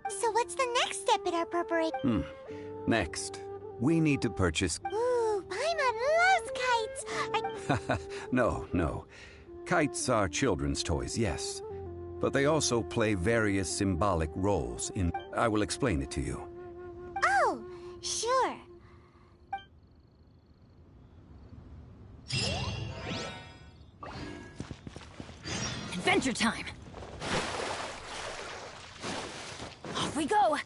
So what's the next step in our preparation? Next, we need to purchase... Ooh, Paimon loves kites! No. Kites are children's toys, yes. But they also play various symbolic roles in... I will explain it to you. Oh, sure. Adventure time! Off we go!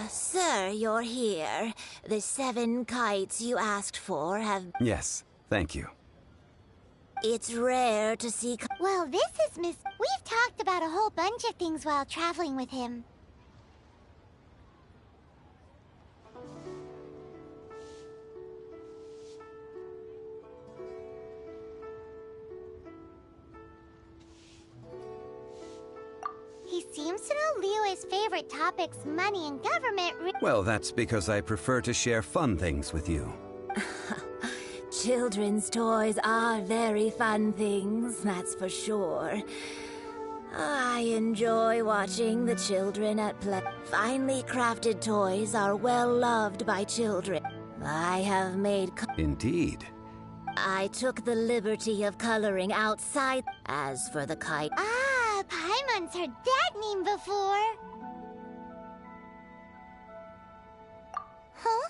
Sir, you're here. The 7 kites you asked for have... Yes, thank you. It's rare to see... Well, this is Miss... We've talked about a whole bunch of things while traveling with him. He seems to know Liyue's favorite topics, money and government... Well, that's because I prefer to share fun things with you. Children's toys are very fun things, that's for sure. I enjoy watching the children at play. Finely crafted toys are well loved by children. I have made... Indeed. I took the liberty of coloring outside. As for the kite... Ah, Paimon's heard that name before. Huh?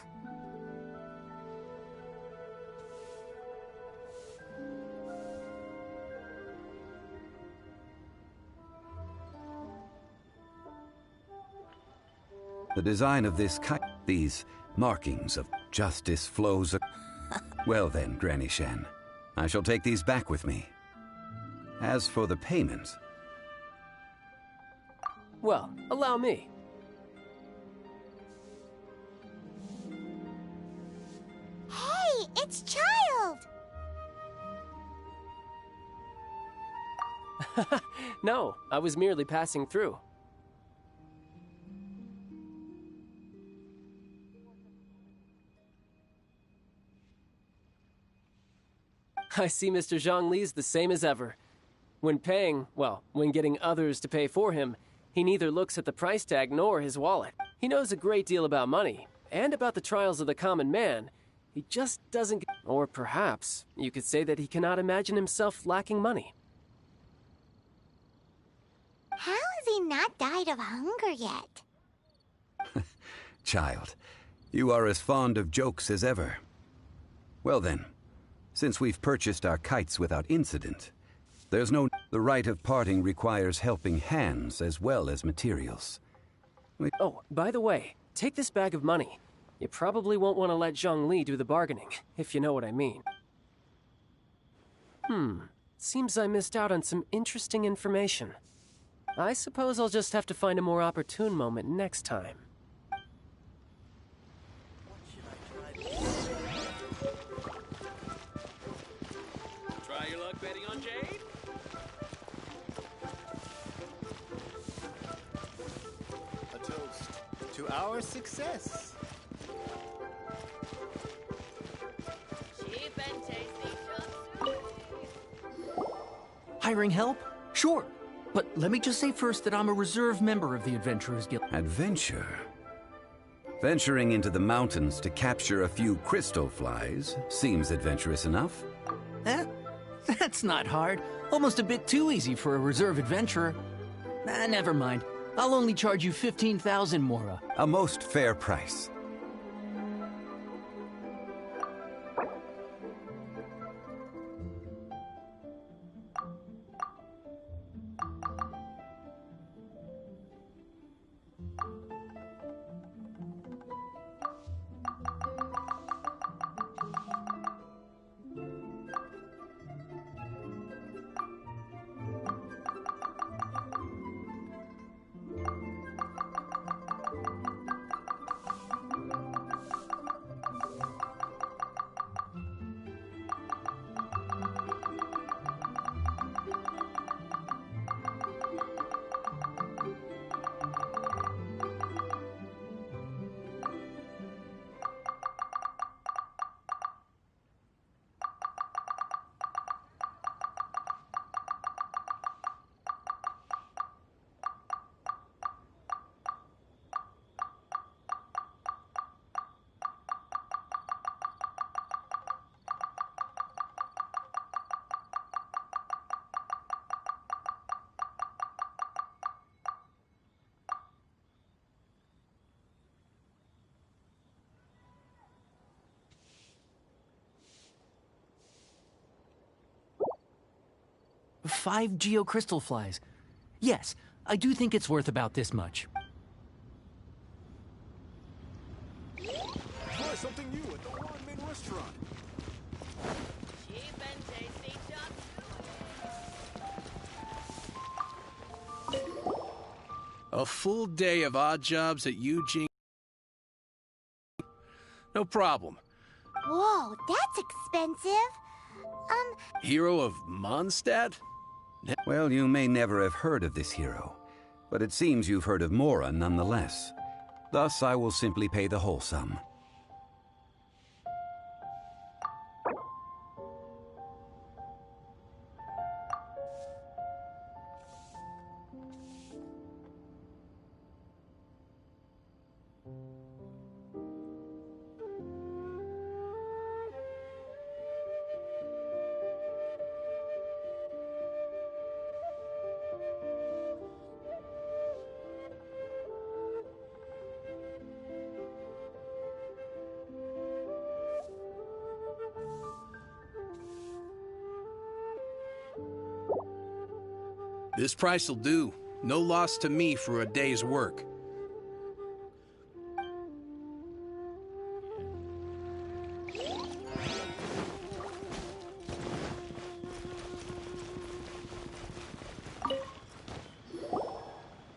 The design of this kite, these markings of justice flows... Well then, Granny Shen, I shall take these back with me. As for the payment... Well, allow me. Hey, it's Child! No, I was merely passing through. I see Mr. Zhongli's the same as ever. When paying, well, when getting others to pay for him, he neither looks at the price tag nor his wallet. He knows a great deal about money, and about the trials of the common man. He just doesn't... Or perhaps, you could say that he cannot imagine himself lacking money. How has he not died of hunger yet? Child, you are as fond of jokes as ever. Well then, since we've purchased our kites without incident, there's no... The rite of parting requires helping hands as well as materials. Oh, by the way, take this bag of money. You probably won't want to let Zhongli do the bargaining, if you know what I mean. Seems I missed out on some interesting information. I suppose I'll just have to find a more opportune moment next time. Try your luck betting on Jade? A toast to our success. Cheap and tasty. Hiring help? Sure. But let me just say first that I'm a reserve member of the Adventurers Guild. Adventure? Venturing into the mountains to capture a few crystal flies seems adventurous enough. Eh? That's not hard. Almost a bit too easy for a reserve adventurer. Never mind. I'll only charge you 15,000 Mora. A most fair price. Five geocrystal flies. Yes, I do think it's worth about this much. Try something new at the ramen restaurant. Cheap and tasty A full day of odd jobs at Eugene. No problem. Whoa, that's expensive. Hero of Mondstadt? Well, you may never have heard of this hero, but it seems you've heard of Mora nonetheless. Thus, I will simply pay the whole sum. This price'll do. No loss to me for a day's work.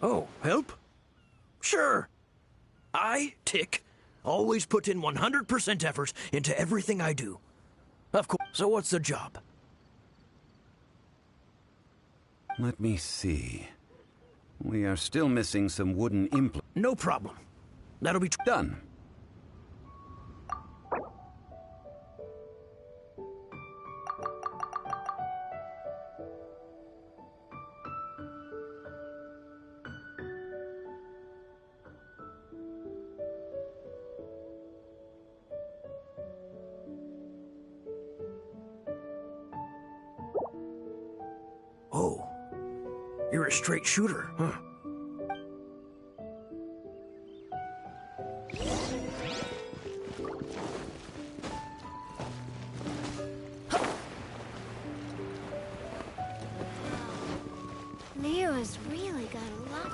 Oh, help? Sure. I, Tick, always put in 100% effort into everything I do. Of course. So what's the job? Let me see. We are still missing some wooden implants. No problem. That'll be done. Oh, you're a straight shooter, huh? Nero's really got a lot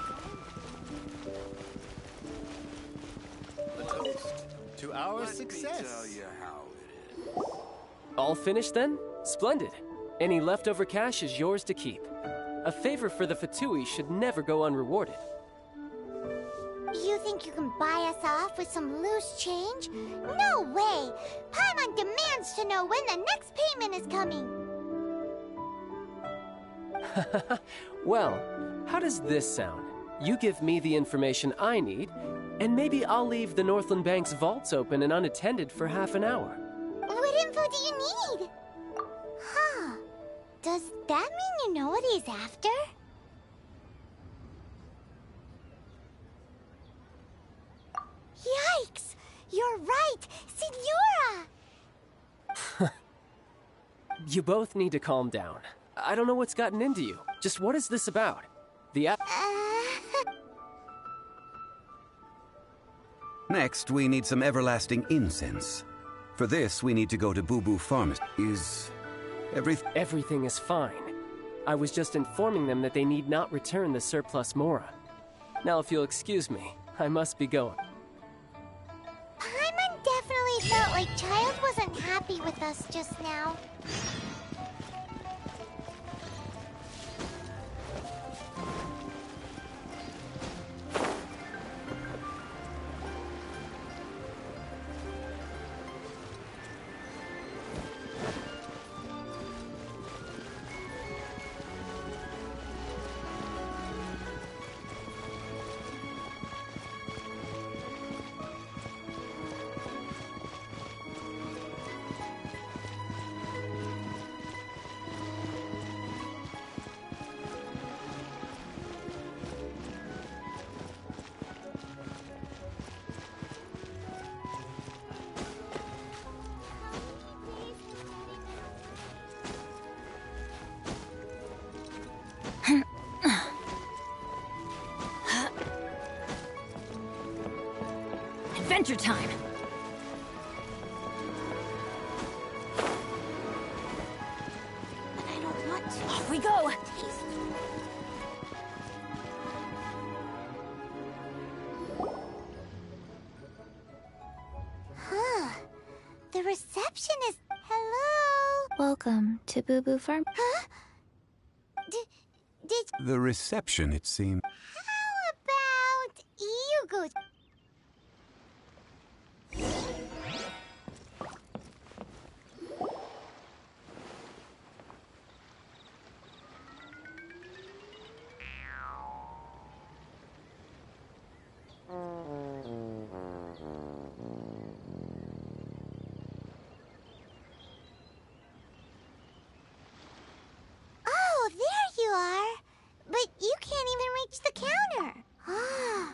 A toast to our success. Tell you how it is. All finished then? Splendid. Any leftover cash is yours to keep. A favor for the Fatui should never go unrewarded. You think you can buy us off with some loose change? No way! Paimon demands to know when the next payment is coming. Well, how does this sound? You give me the information I need, and maybe I'll leave the Northland Bank's vaults open and unattended for half an hour. What info do you need? Huh. Does that mean you know what he's after? Yikes! You're right! Signora! You both need to calm down. I don't know what's gotten into you. Just what is this about? Next, we need some everlasting incense. For this, we need to go to Boo Boo Pharmacy. Everything is fine. I was just informing them that they need not return the surplus Mora. Now, if you'll excuse me, I must be going. Paimon definitely felt like Child wasn't happy with us just now. Adventure time! But I don't want to. Off we go! Huh. The reception is... Hello? Welcome to Boo Boo Farm. Huh? Did... The reception, it seems. How about you go... Oh, there you are. But you can't even reach the counter. Ah,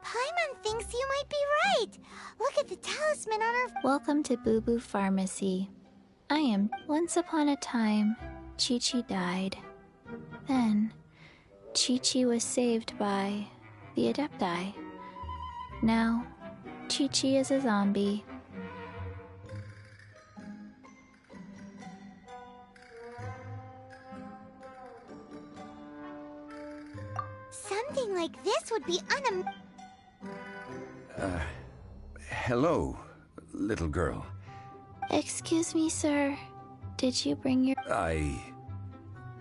Paimon thinks you might be right. Look at the talisman on her... Welcome to Boo Boo Pharmacy. I am. Once upon a time, Chi-Chi died. Then, Chi-Chi was saved by the Adepti. Now, Chi-Chi is a zombie. Something like this would be Hello, little girl. Excuse me, sir. Did you bring your...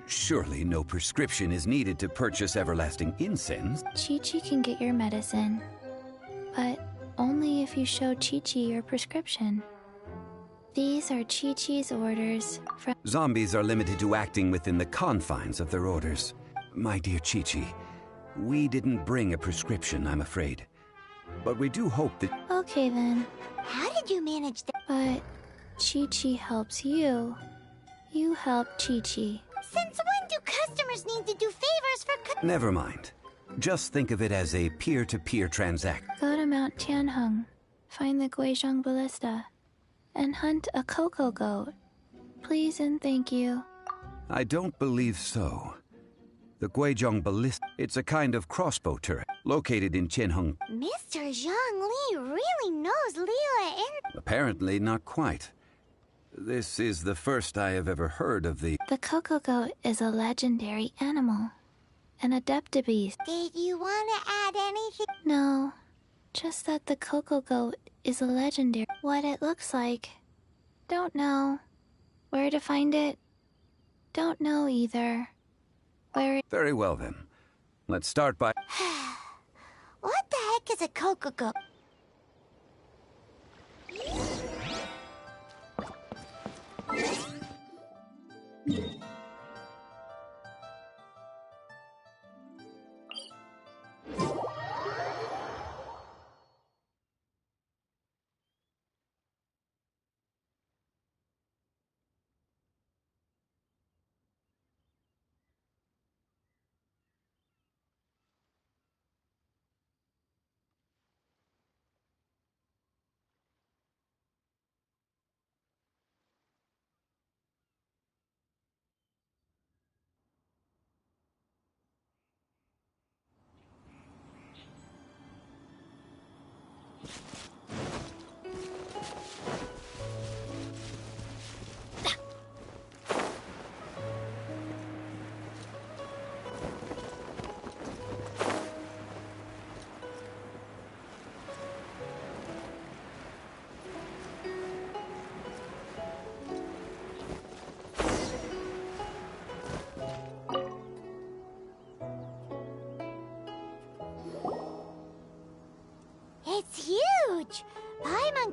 Surely no prescription is needed to purchase everlasting incense. Chi-Chi can get your medicine, but only if you show Chi-Chi your prescription. These are Chi-Chi's orders from... Zombies are limited to acting within the confines of their orders. My dear Chi-Chi, we didn't bring a prescription, I'm afraid. But we do hope that... Okay then. How did you manage that? But Chi-Chi helps you. You help Chi-Chi. Since when do customers need to do favors for... Never mind. Just think of it as a peer-to-peer transaction. Go to Mount Tianheng, find the Guizhong Ballista, and hunt a cocoa goat. Please and thank you. I don't believe so. The Guizhong Ballista, it's a kind of crossbow turret located in Tianheng. Mr. Zhang Li really knows Liyue and... Apparently not quite. This is the first I have ever heard of the... The cocoa goat is a legendary animal. An adeptibeast. Did you want to add anything? No, just that the cocoa goat is a legendary. What it looks like. Don't know. Where to find it? Don't know either. Where it... Very well then. Let's start by... What the heck is a cocoa goat?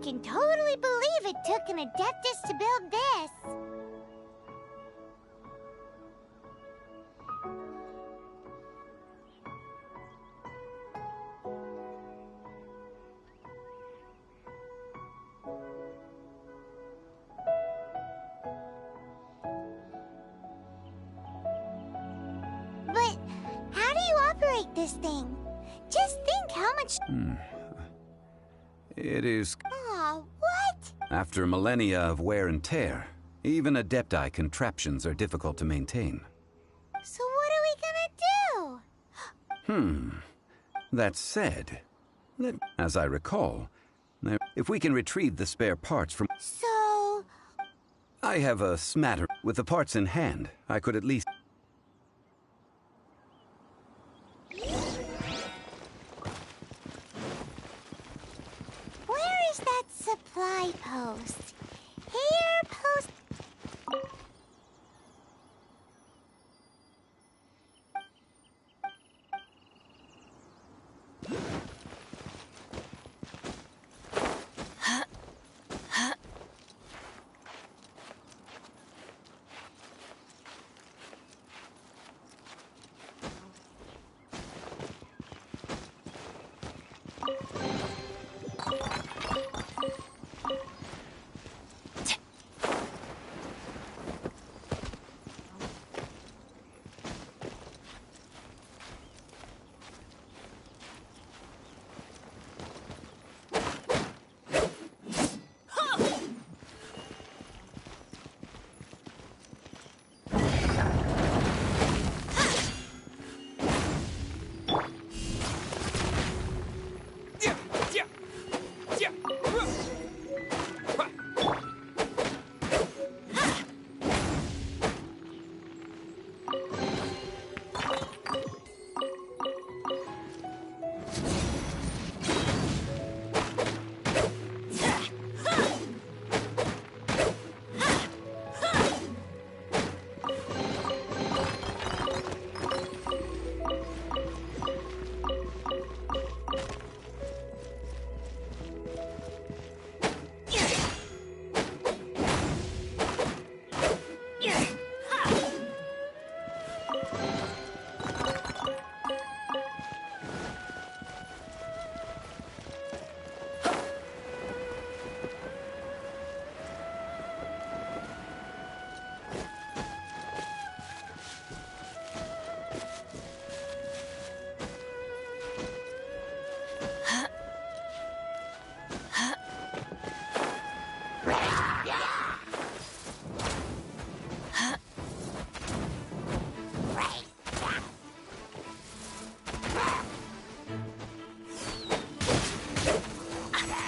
can totally believe it took an Adeptus to build this. But how do you operate this thing? Just think how much... It is... Aw, what? After millennia of wear and tear, even Adepti contraptions are difficult to maintain. So what are we gonna do? That said, as I recall, if we can retrieve the spare parts from... So... I have a smatter. With the parts in hand, I could at least... Where is that supply post? Here, post...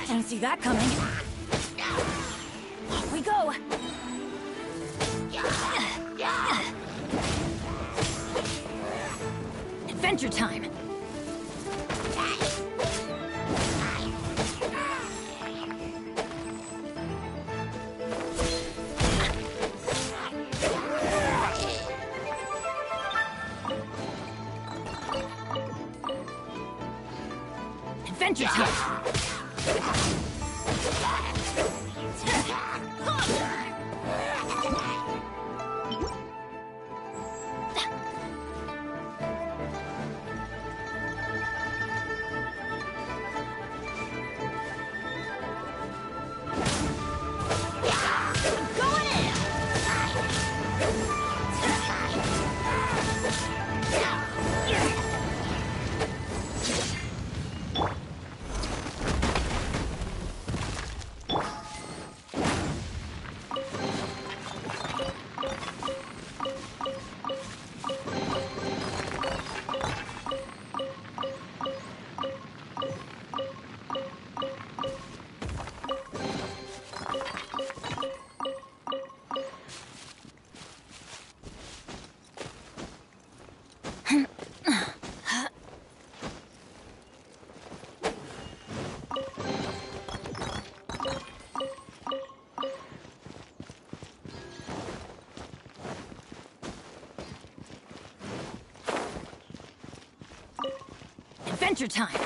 Didn't see that coming. Off we go. Adventure time. Adventure time. Adventure time!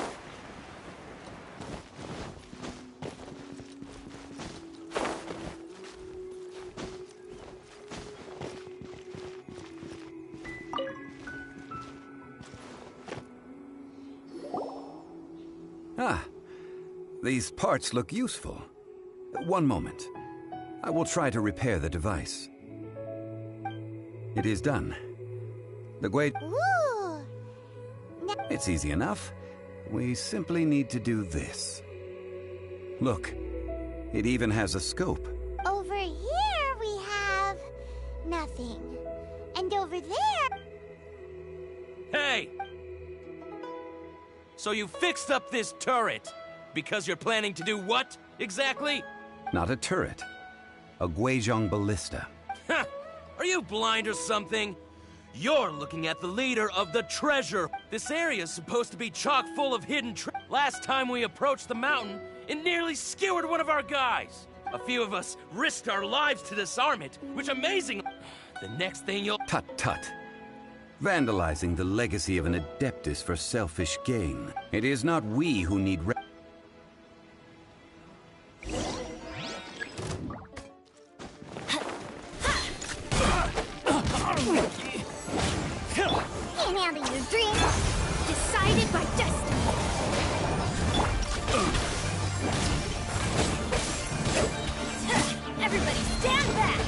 Ah, these parts look useful. One moment. I will try to repair the device. It is done. The Gwei... Ooh. It's easy enough. We simply need to do this. Look, it even has a scope. Over here we have... nothing. And over there... Hey! So you fixed up this turret because you're planning to do what, exactly? Not a turret. A Guizhong ballista. Ha! Are you blind or something? You're looking at the leader of the treasure. This area's supposed to be chock full of hidden Last time we approached the mountain, it nearly skewered one of our guys. A few of us risked our lives to disarm it, which amazing. The next thing you'll... Tut-tut. Vandalizing the legacy of an Adeptus for selfish gain. It is not we who need... Can't handle your dreams. Decided by destiny. Everybody stand back!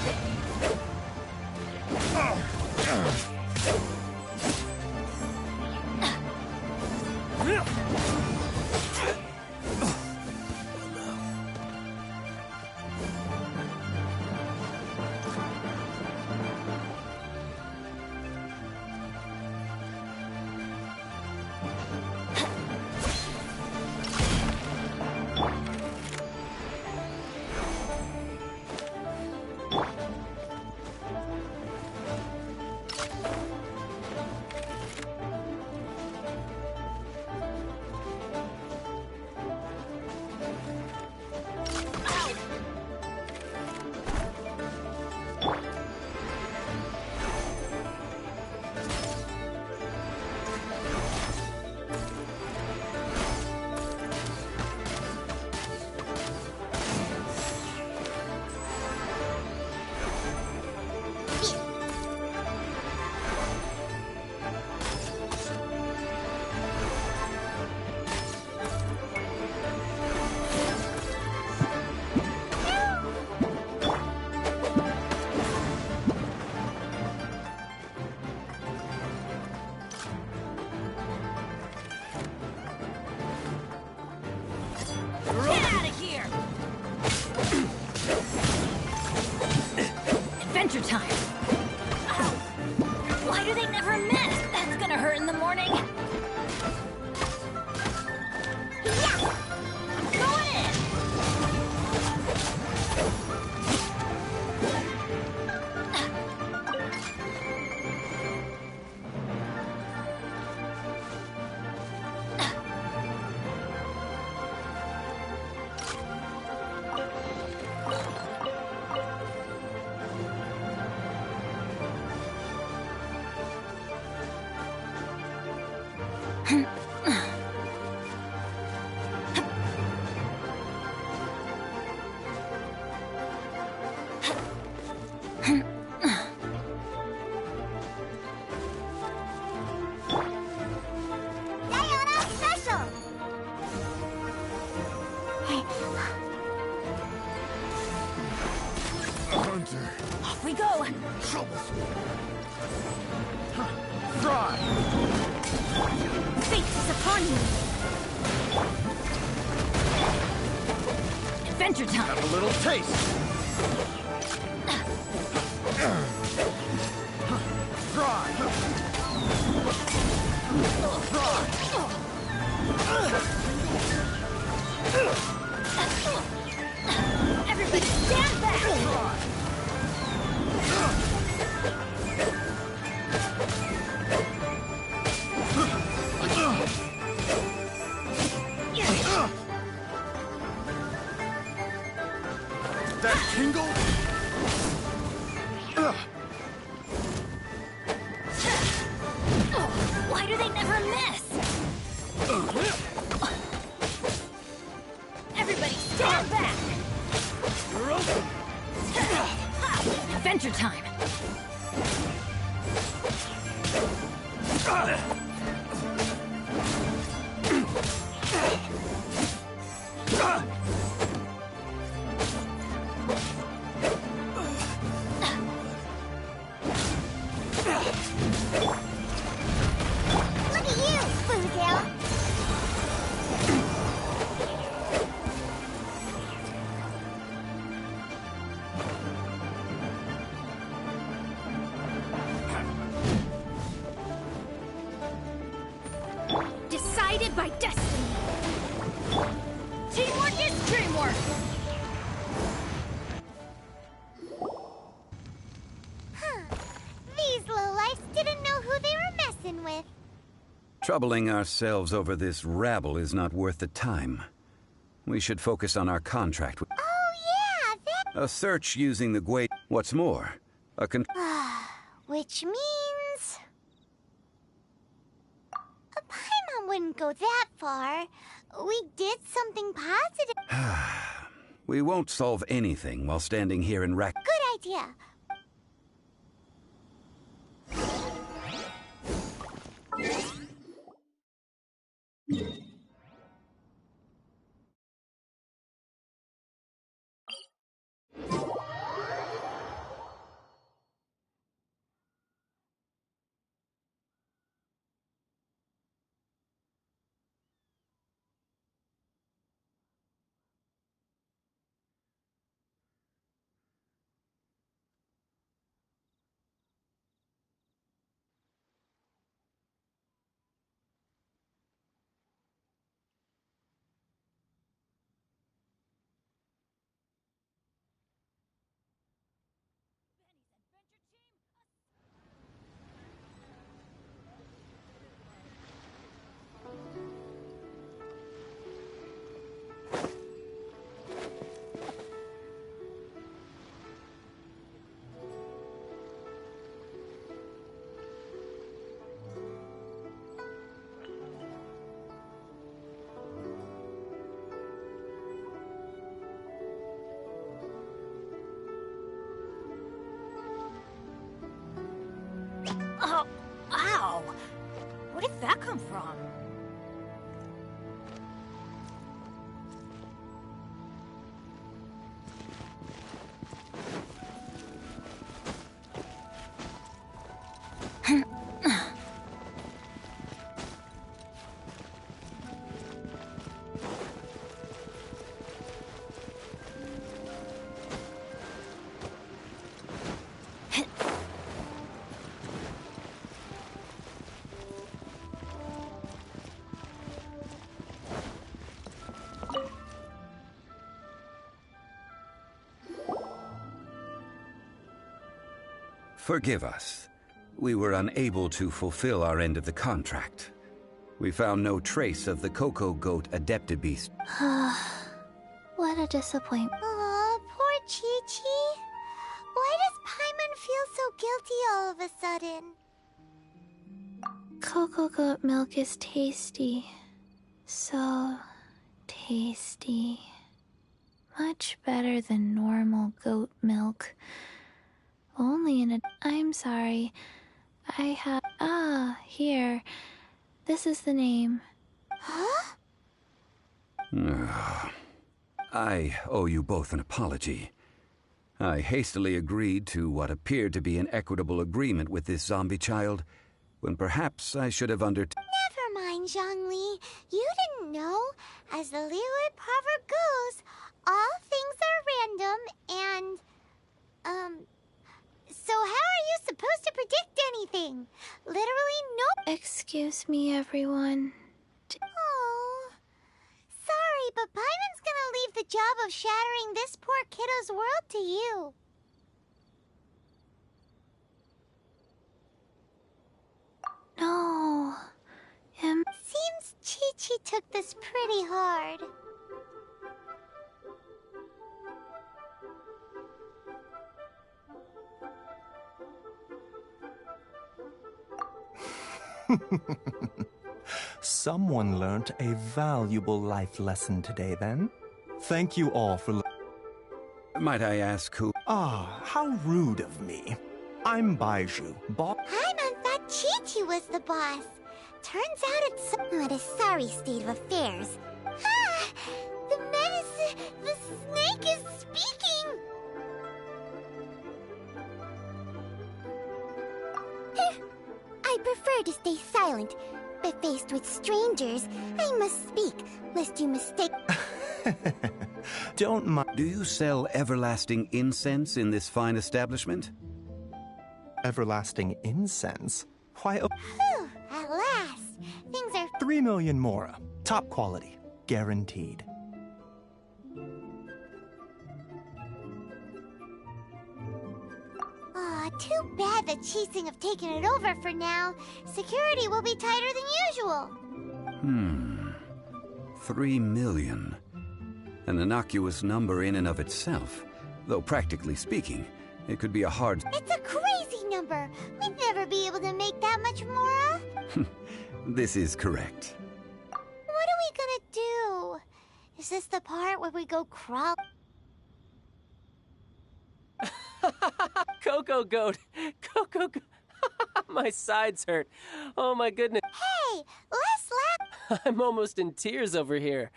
Adventure time! Ow. Why do they never miss? That's gonna hurt in the morning. Yeah. Go in! Off we go! Fry! Fate is upon you! Adventure time! Have a little taste! Fry! Fry! Everybody stand back! That tingle? Why do they never miss? Everybody stand back! You're open! Adventure time! Look at you, Foodtail! Decided by destiny. Teamwork is dreamwork. These lowlifes didn't know who they were messing with. Troubling ourselves over this rabble is not worth the time. We should focus on our contract with... Oh yeah, that... A search using the Gwei... What's more, a Which means... Paimon wouldn't go that far. We did something positive. We won't solve anything while standing here in Good idea. Oh, ow! Where did that come from? Forgive us. We were unable to fulfill our end of the contract. We found no trace of the Cocoa Goat Adeptibeast. What a disappointment. Aw, poor Chi-Chi. Why does Paimon feel so guilty all of a sudden? Cocoa goat milk is tasty. So tasty. Much better than normal goat milk. Only in a... I'm sorry. I have... here. This is the name. Huh? I owe you both an apology. I hastily agreed to what appeared to be an equitable agreement with this zombie child, when perhaps I should have Never mind, Zhongli. You didn't know. As the Liyue proverb goes, all things are random and... So how are you supposed to predict anything? Literally no... Excuse me, everyone. Oh... Sorry, but Paimon's gonna leave the job of shattering this poor kiddo's world to you. No. Seems Chi-Chi took this pretty hard. Someone learnt a valuable life lesson today, then. Thank you all for... Might I ask who... Ah, how rude of me. I'm Baiju, boss... Paimon thought Chi-Chi was the boss. Turns out it's... What a sorry state of affairs. Ah! The menace... The snake is speaking! I prefer to stay silent, but faced with strangers, I must speak, lest you mistake. Don't mind. Do you sell everlasting incense in this fine establishment? Everlasting incense? Why, Whew, at last. Things are 3 million mora. Top quality. Guaranteed. Aw, too bad the Chising have taken it over for now. Security will be tighter than usual. 3 million. An innocuous number in and of itself. Though practically speaking, it could be a hard... It's a crazy number. We'd never be able to make that much more. This is correct. What are we gonna do? Is this the part where we go crawl? Coco Goat! Coco Goat! My sides hurt. Oh my goodness. Hey, less laugh. I'm almost in tears over here.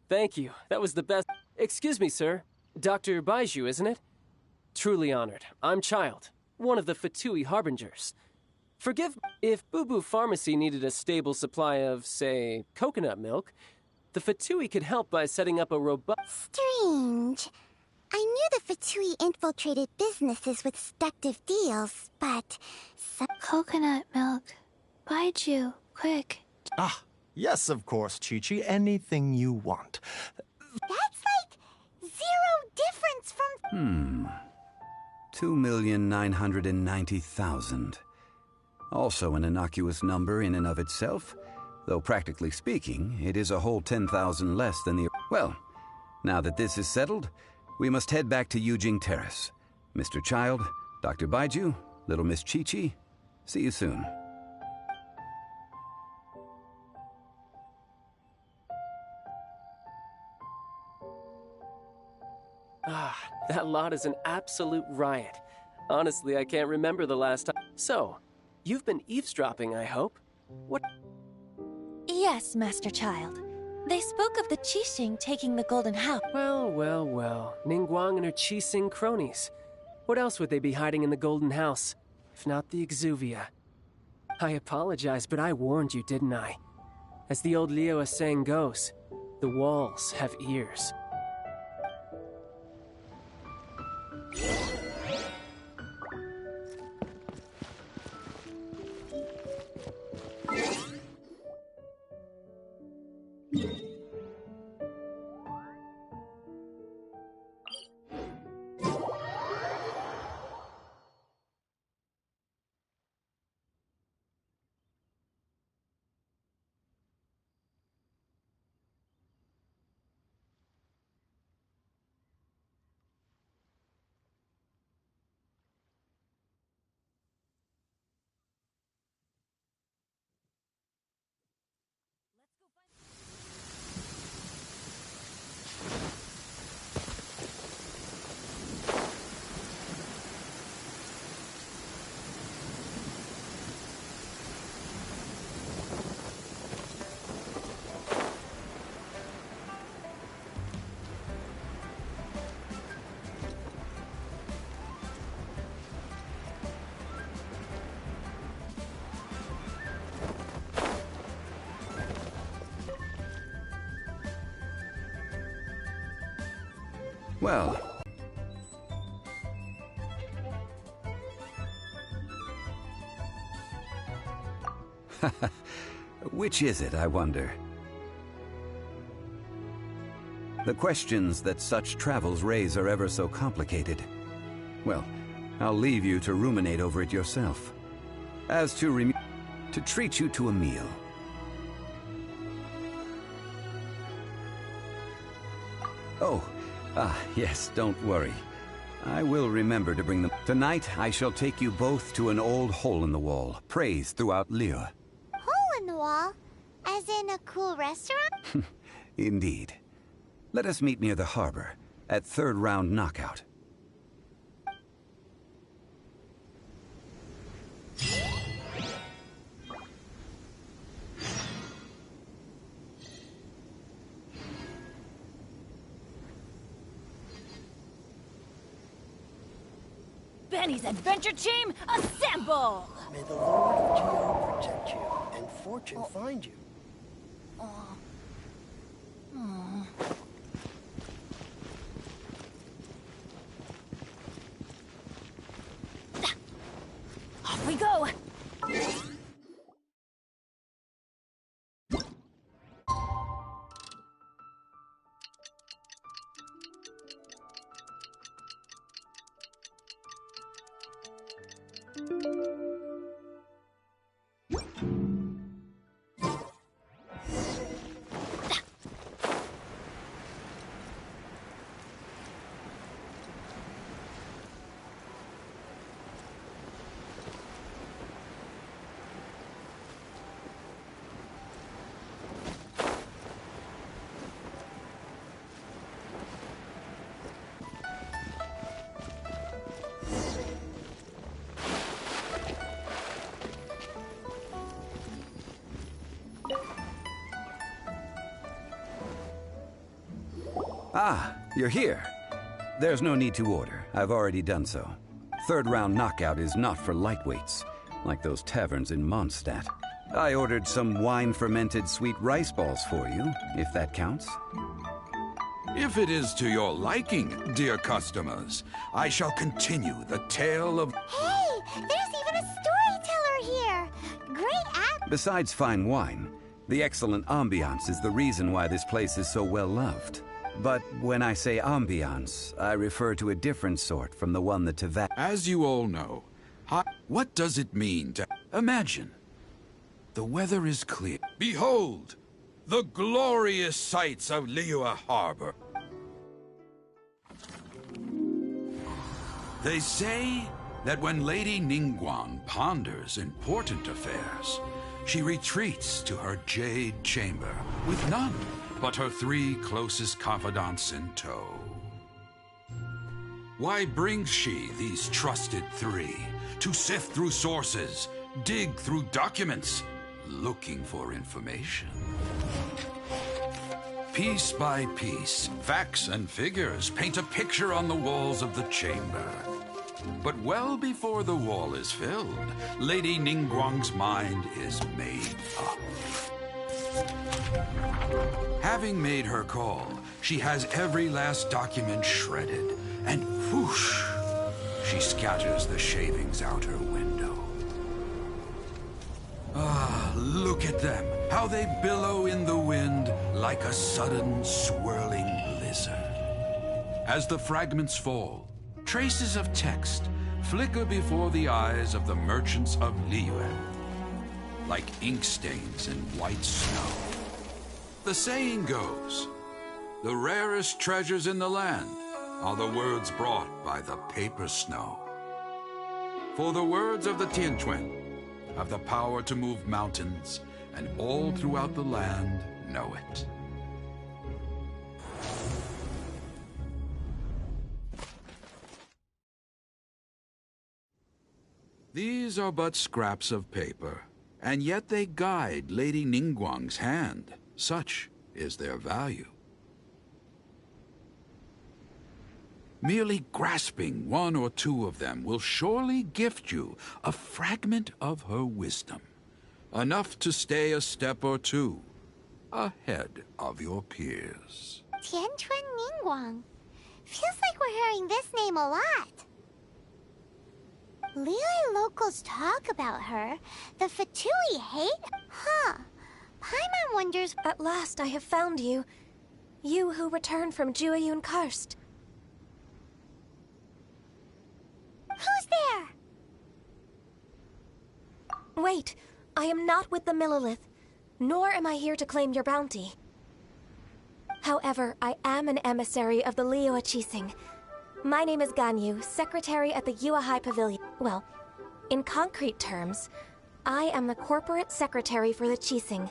Thank you. That was the best. Excuse me, sir. Dr. Baiju, isn't it? Truly honored. I'm Child, one of the Fatui Harbingers. Forgive if Boo Boo Pharmacy needed a stable supply of, say, coconut milk, the Fatui could help by setting up a robust... Strange. I knew the Fatui infiltrated businesses with seductive deals, but... Coconut milk. Baiju, quick. Ah, yes, of course, Chi-Chi. Anything you want. That's like 0 difference from... 2,990,000. Also an innocuous number in and of itself, though practically speaking, it is a whole 10,000 less than the... Well, now that this is settled, we must head back to Yujing Terrace. Mr. Child, Dr. Baiju, Little Miss Chi-Chi, see you soon. That lot is an absolute riot. Honestly, I can't remember the last time. So, you've been eavesdropping, I hope? What? Yes, Master Child. They spoke of the Qixing taking the Golden House. Well. Ningguang and her Qixing cronies. What else would they be hiding in the Golden House, if not the Exuvia? I apologize, but I warned you, didn't I? As the old Liyue saying goes, the walls have ears. Well... Which is it, I wonder? The questions that such travels raise are ever so complicated. Well, I'll leave you to ruminate over it yourself. As to treat you to a meal. Oh, yes, don't worry. I will remember to bring them. Tonight, I shall take you both to an old hole-in-the-wall, praised throughout Liyue. Hole in the wall? As in a cool restaurant? Indeed. Let us meet near the harbor, at third round knockout. Benny's adventure team, assemble! May the Lord of Geo protect you and fortune find you. Off we go! Ah, you're here. There's no need to order. I've already done so. Third round knockout is not for lightweights, like those taverns in Mondstadt. I ordered some wine-fermented sweet rice balls for you, if that counts. If it is to your liking, dear customers, I shall continue the tale of... Hey, there's even a storyteller here! Great app! Besides fine wine, the excellent ambiance is the reason why this place is so well loved. But when I say ambiance, I refer to a different sort from the one that Tava... As you all know, what does it mean to... Imagine. The weather is clear. Behold, the glorious sights of Liyue Harbor. They say that when Lady Ningguang ponders important affairs, she retreats to her jade chamber with none but her 3 closest confidants in tow. Why brings she these trusted 3 to sift through sources, dig through documents, looking for information? Piece by piece, facts and figures paint a picture on the walls of the chamber. But well before the wall is filled, Lady Ningguang's mind is made up. Having made her call, she has every last document shredded, and whoosh, she scatters the shavings out her window. Ah, look at them, how they billow in the wind like a sudden swirling blizzard. As the fragments fall, traces of text flicker before the eyes of the merchants of Liyue, like ink stains in white snow. The saying goes, the rarest treasures in the land are the words brought by the paper snow. For the words of the Tianquan have the power to move mountains, and all throughout the land know it. These are but scraps of paper, and yet they guide Lady Ningguang's hand. Such is their value. Merely grasping 1 or 2 of them will surely gift you a fragment of her wisdom, enough to stay a step or 2 ahead of your peers. Tianquan Ningguang. Feels like we're hearing this name a lot. Liyue locals talk about her. The Fatui hate... Huh. Paimon wonders... At last I have found you. You who returned from Jueyun Karst. Who's there? Wait, I am not with the Millelith, nor am I here to claim your bounty. However, I am an emissary of the Liyue Qixing. My name is Ganyu, secretary at the Yuehai Pavilion. Well, in concrete terms, I am the corporate secretary for the Qixing.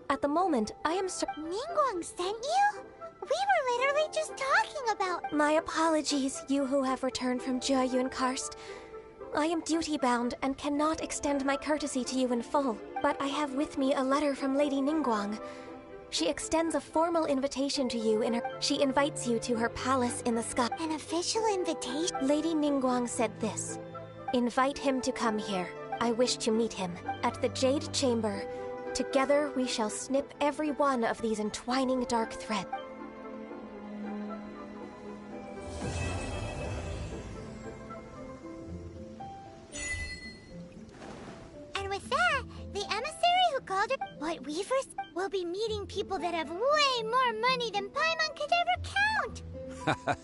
At the moment, I am Ningguang sent you? We were literally just talking about... My apologies, you who have returned from Jueyun Karst. I am duty-bound and cannot extend my courtesy to you in full, but I have with me a letter from Lady Ningguang. She extends a formal invitation to you in her... She invites you to her palace in the sky. An official invitation? Lady Ningguang said this. Invite him to come here. I wish to meet him. At the Jade Chamber, together we shall snip every one of these entwining dark threads. And with that, the emissary who called her White Weavers will be meeting people that have way more money than Paimon could ever count.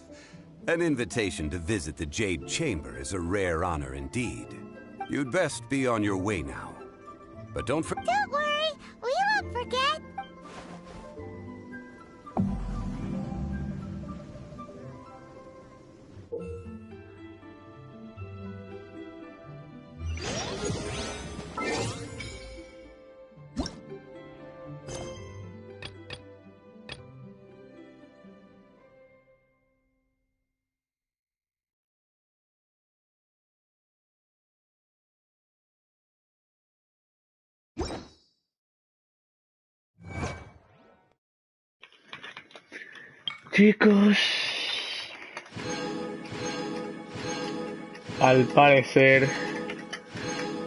An invitation to visit the Jade Chamber is a rare honor indeed. You'd best be on your way now. But don't Don't worry, we won't forget. Chicos, al parecer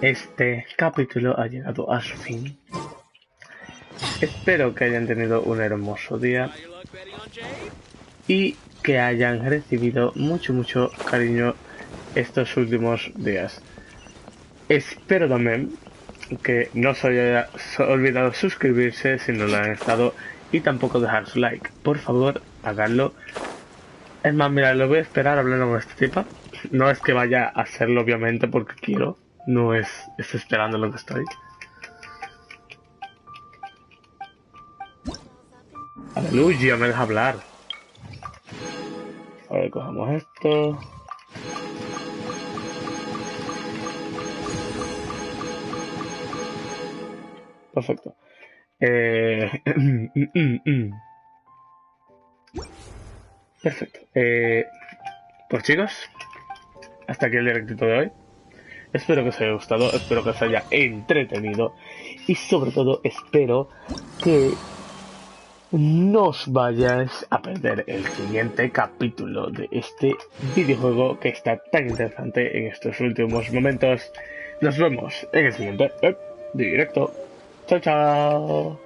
este capítulo ha llegado a su fin. Espero que hayan tenido un hermoso día y que hayan recibido mucho cariño estos últimos días. Espero también que no se haya olvidado suscribirse si no lo han estado y tampoco dejar su like. Por favor, haganlo. Es más, mira, lo voy a esperar hablando con esta tipa. No es que vaya a hacerlo obviamente porque quiero, no es esperando lo que estoy. Aleluya, me deja hablar. A ver, cogemos esto. Perfecto. Perfecto. Pues chicos, hasta aquí el directito de hoy. Espero que os haya gustado, espero que os haya entretenido y sobre todo espero que no os vayáis a perder el siguiente capítulo de este videojuego que está tan interesante en estos últimos momentos. Nos vemos en el siguiente directo. Chao, chao.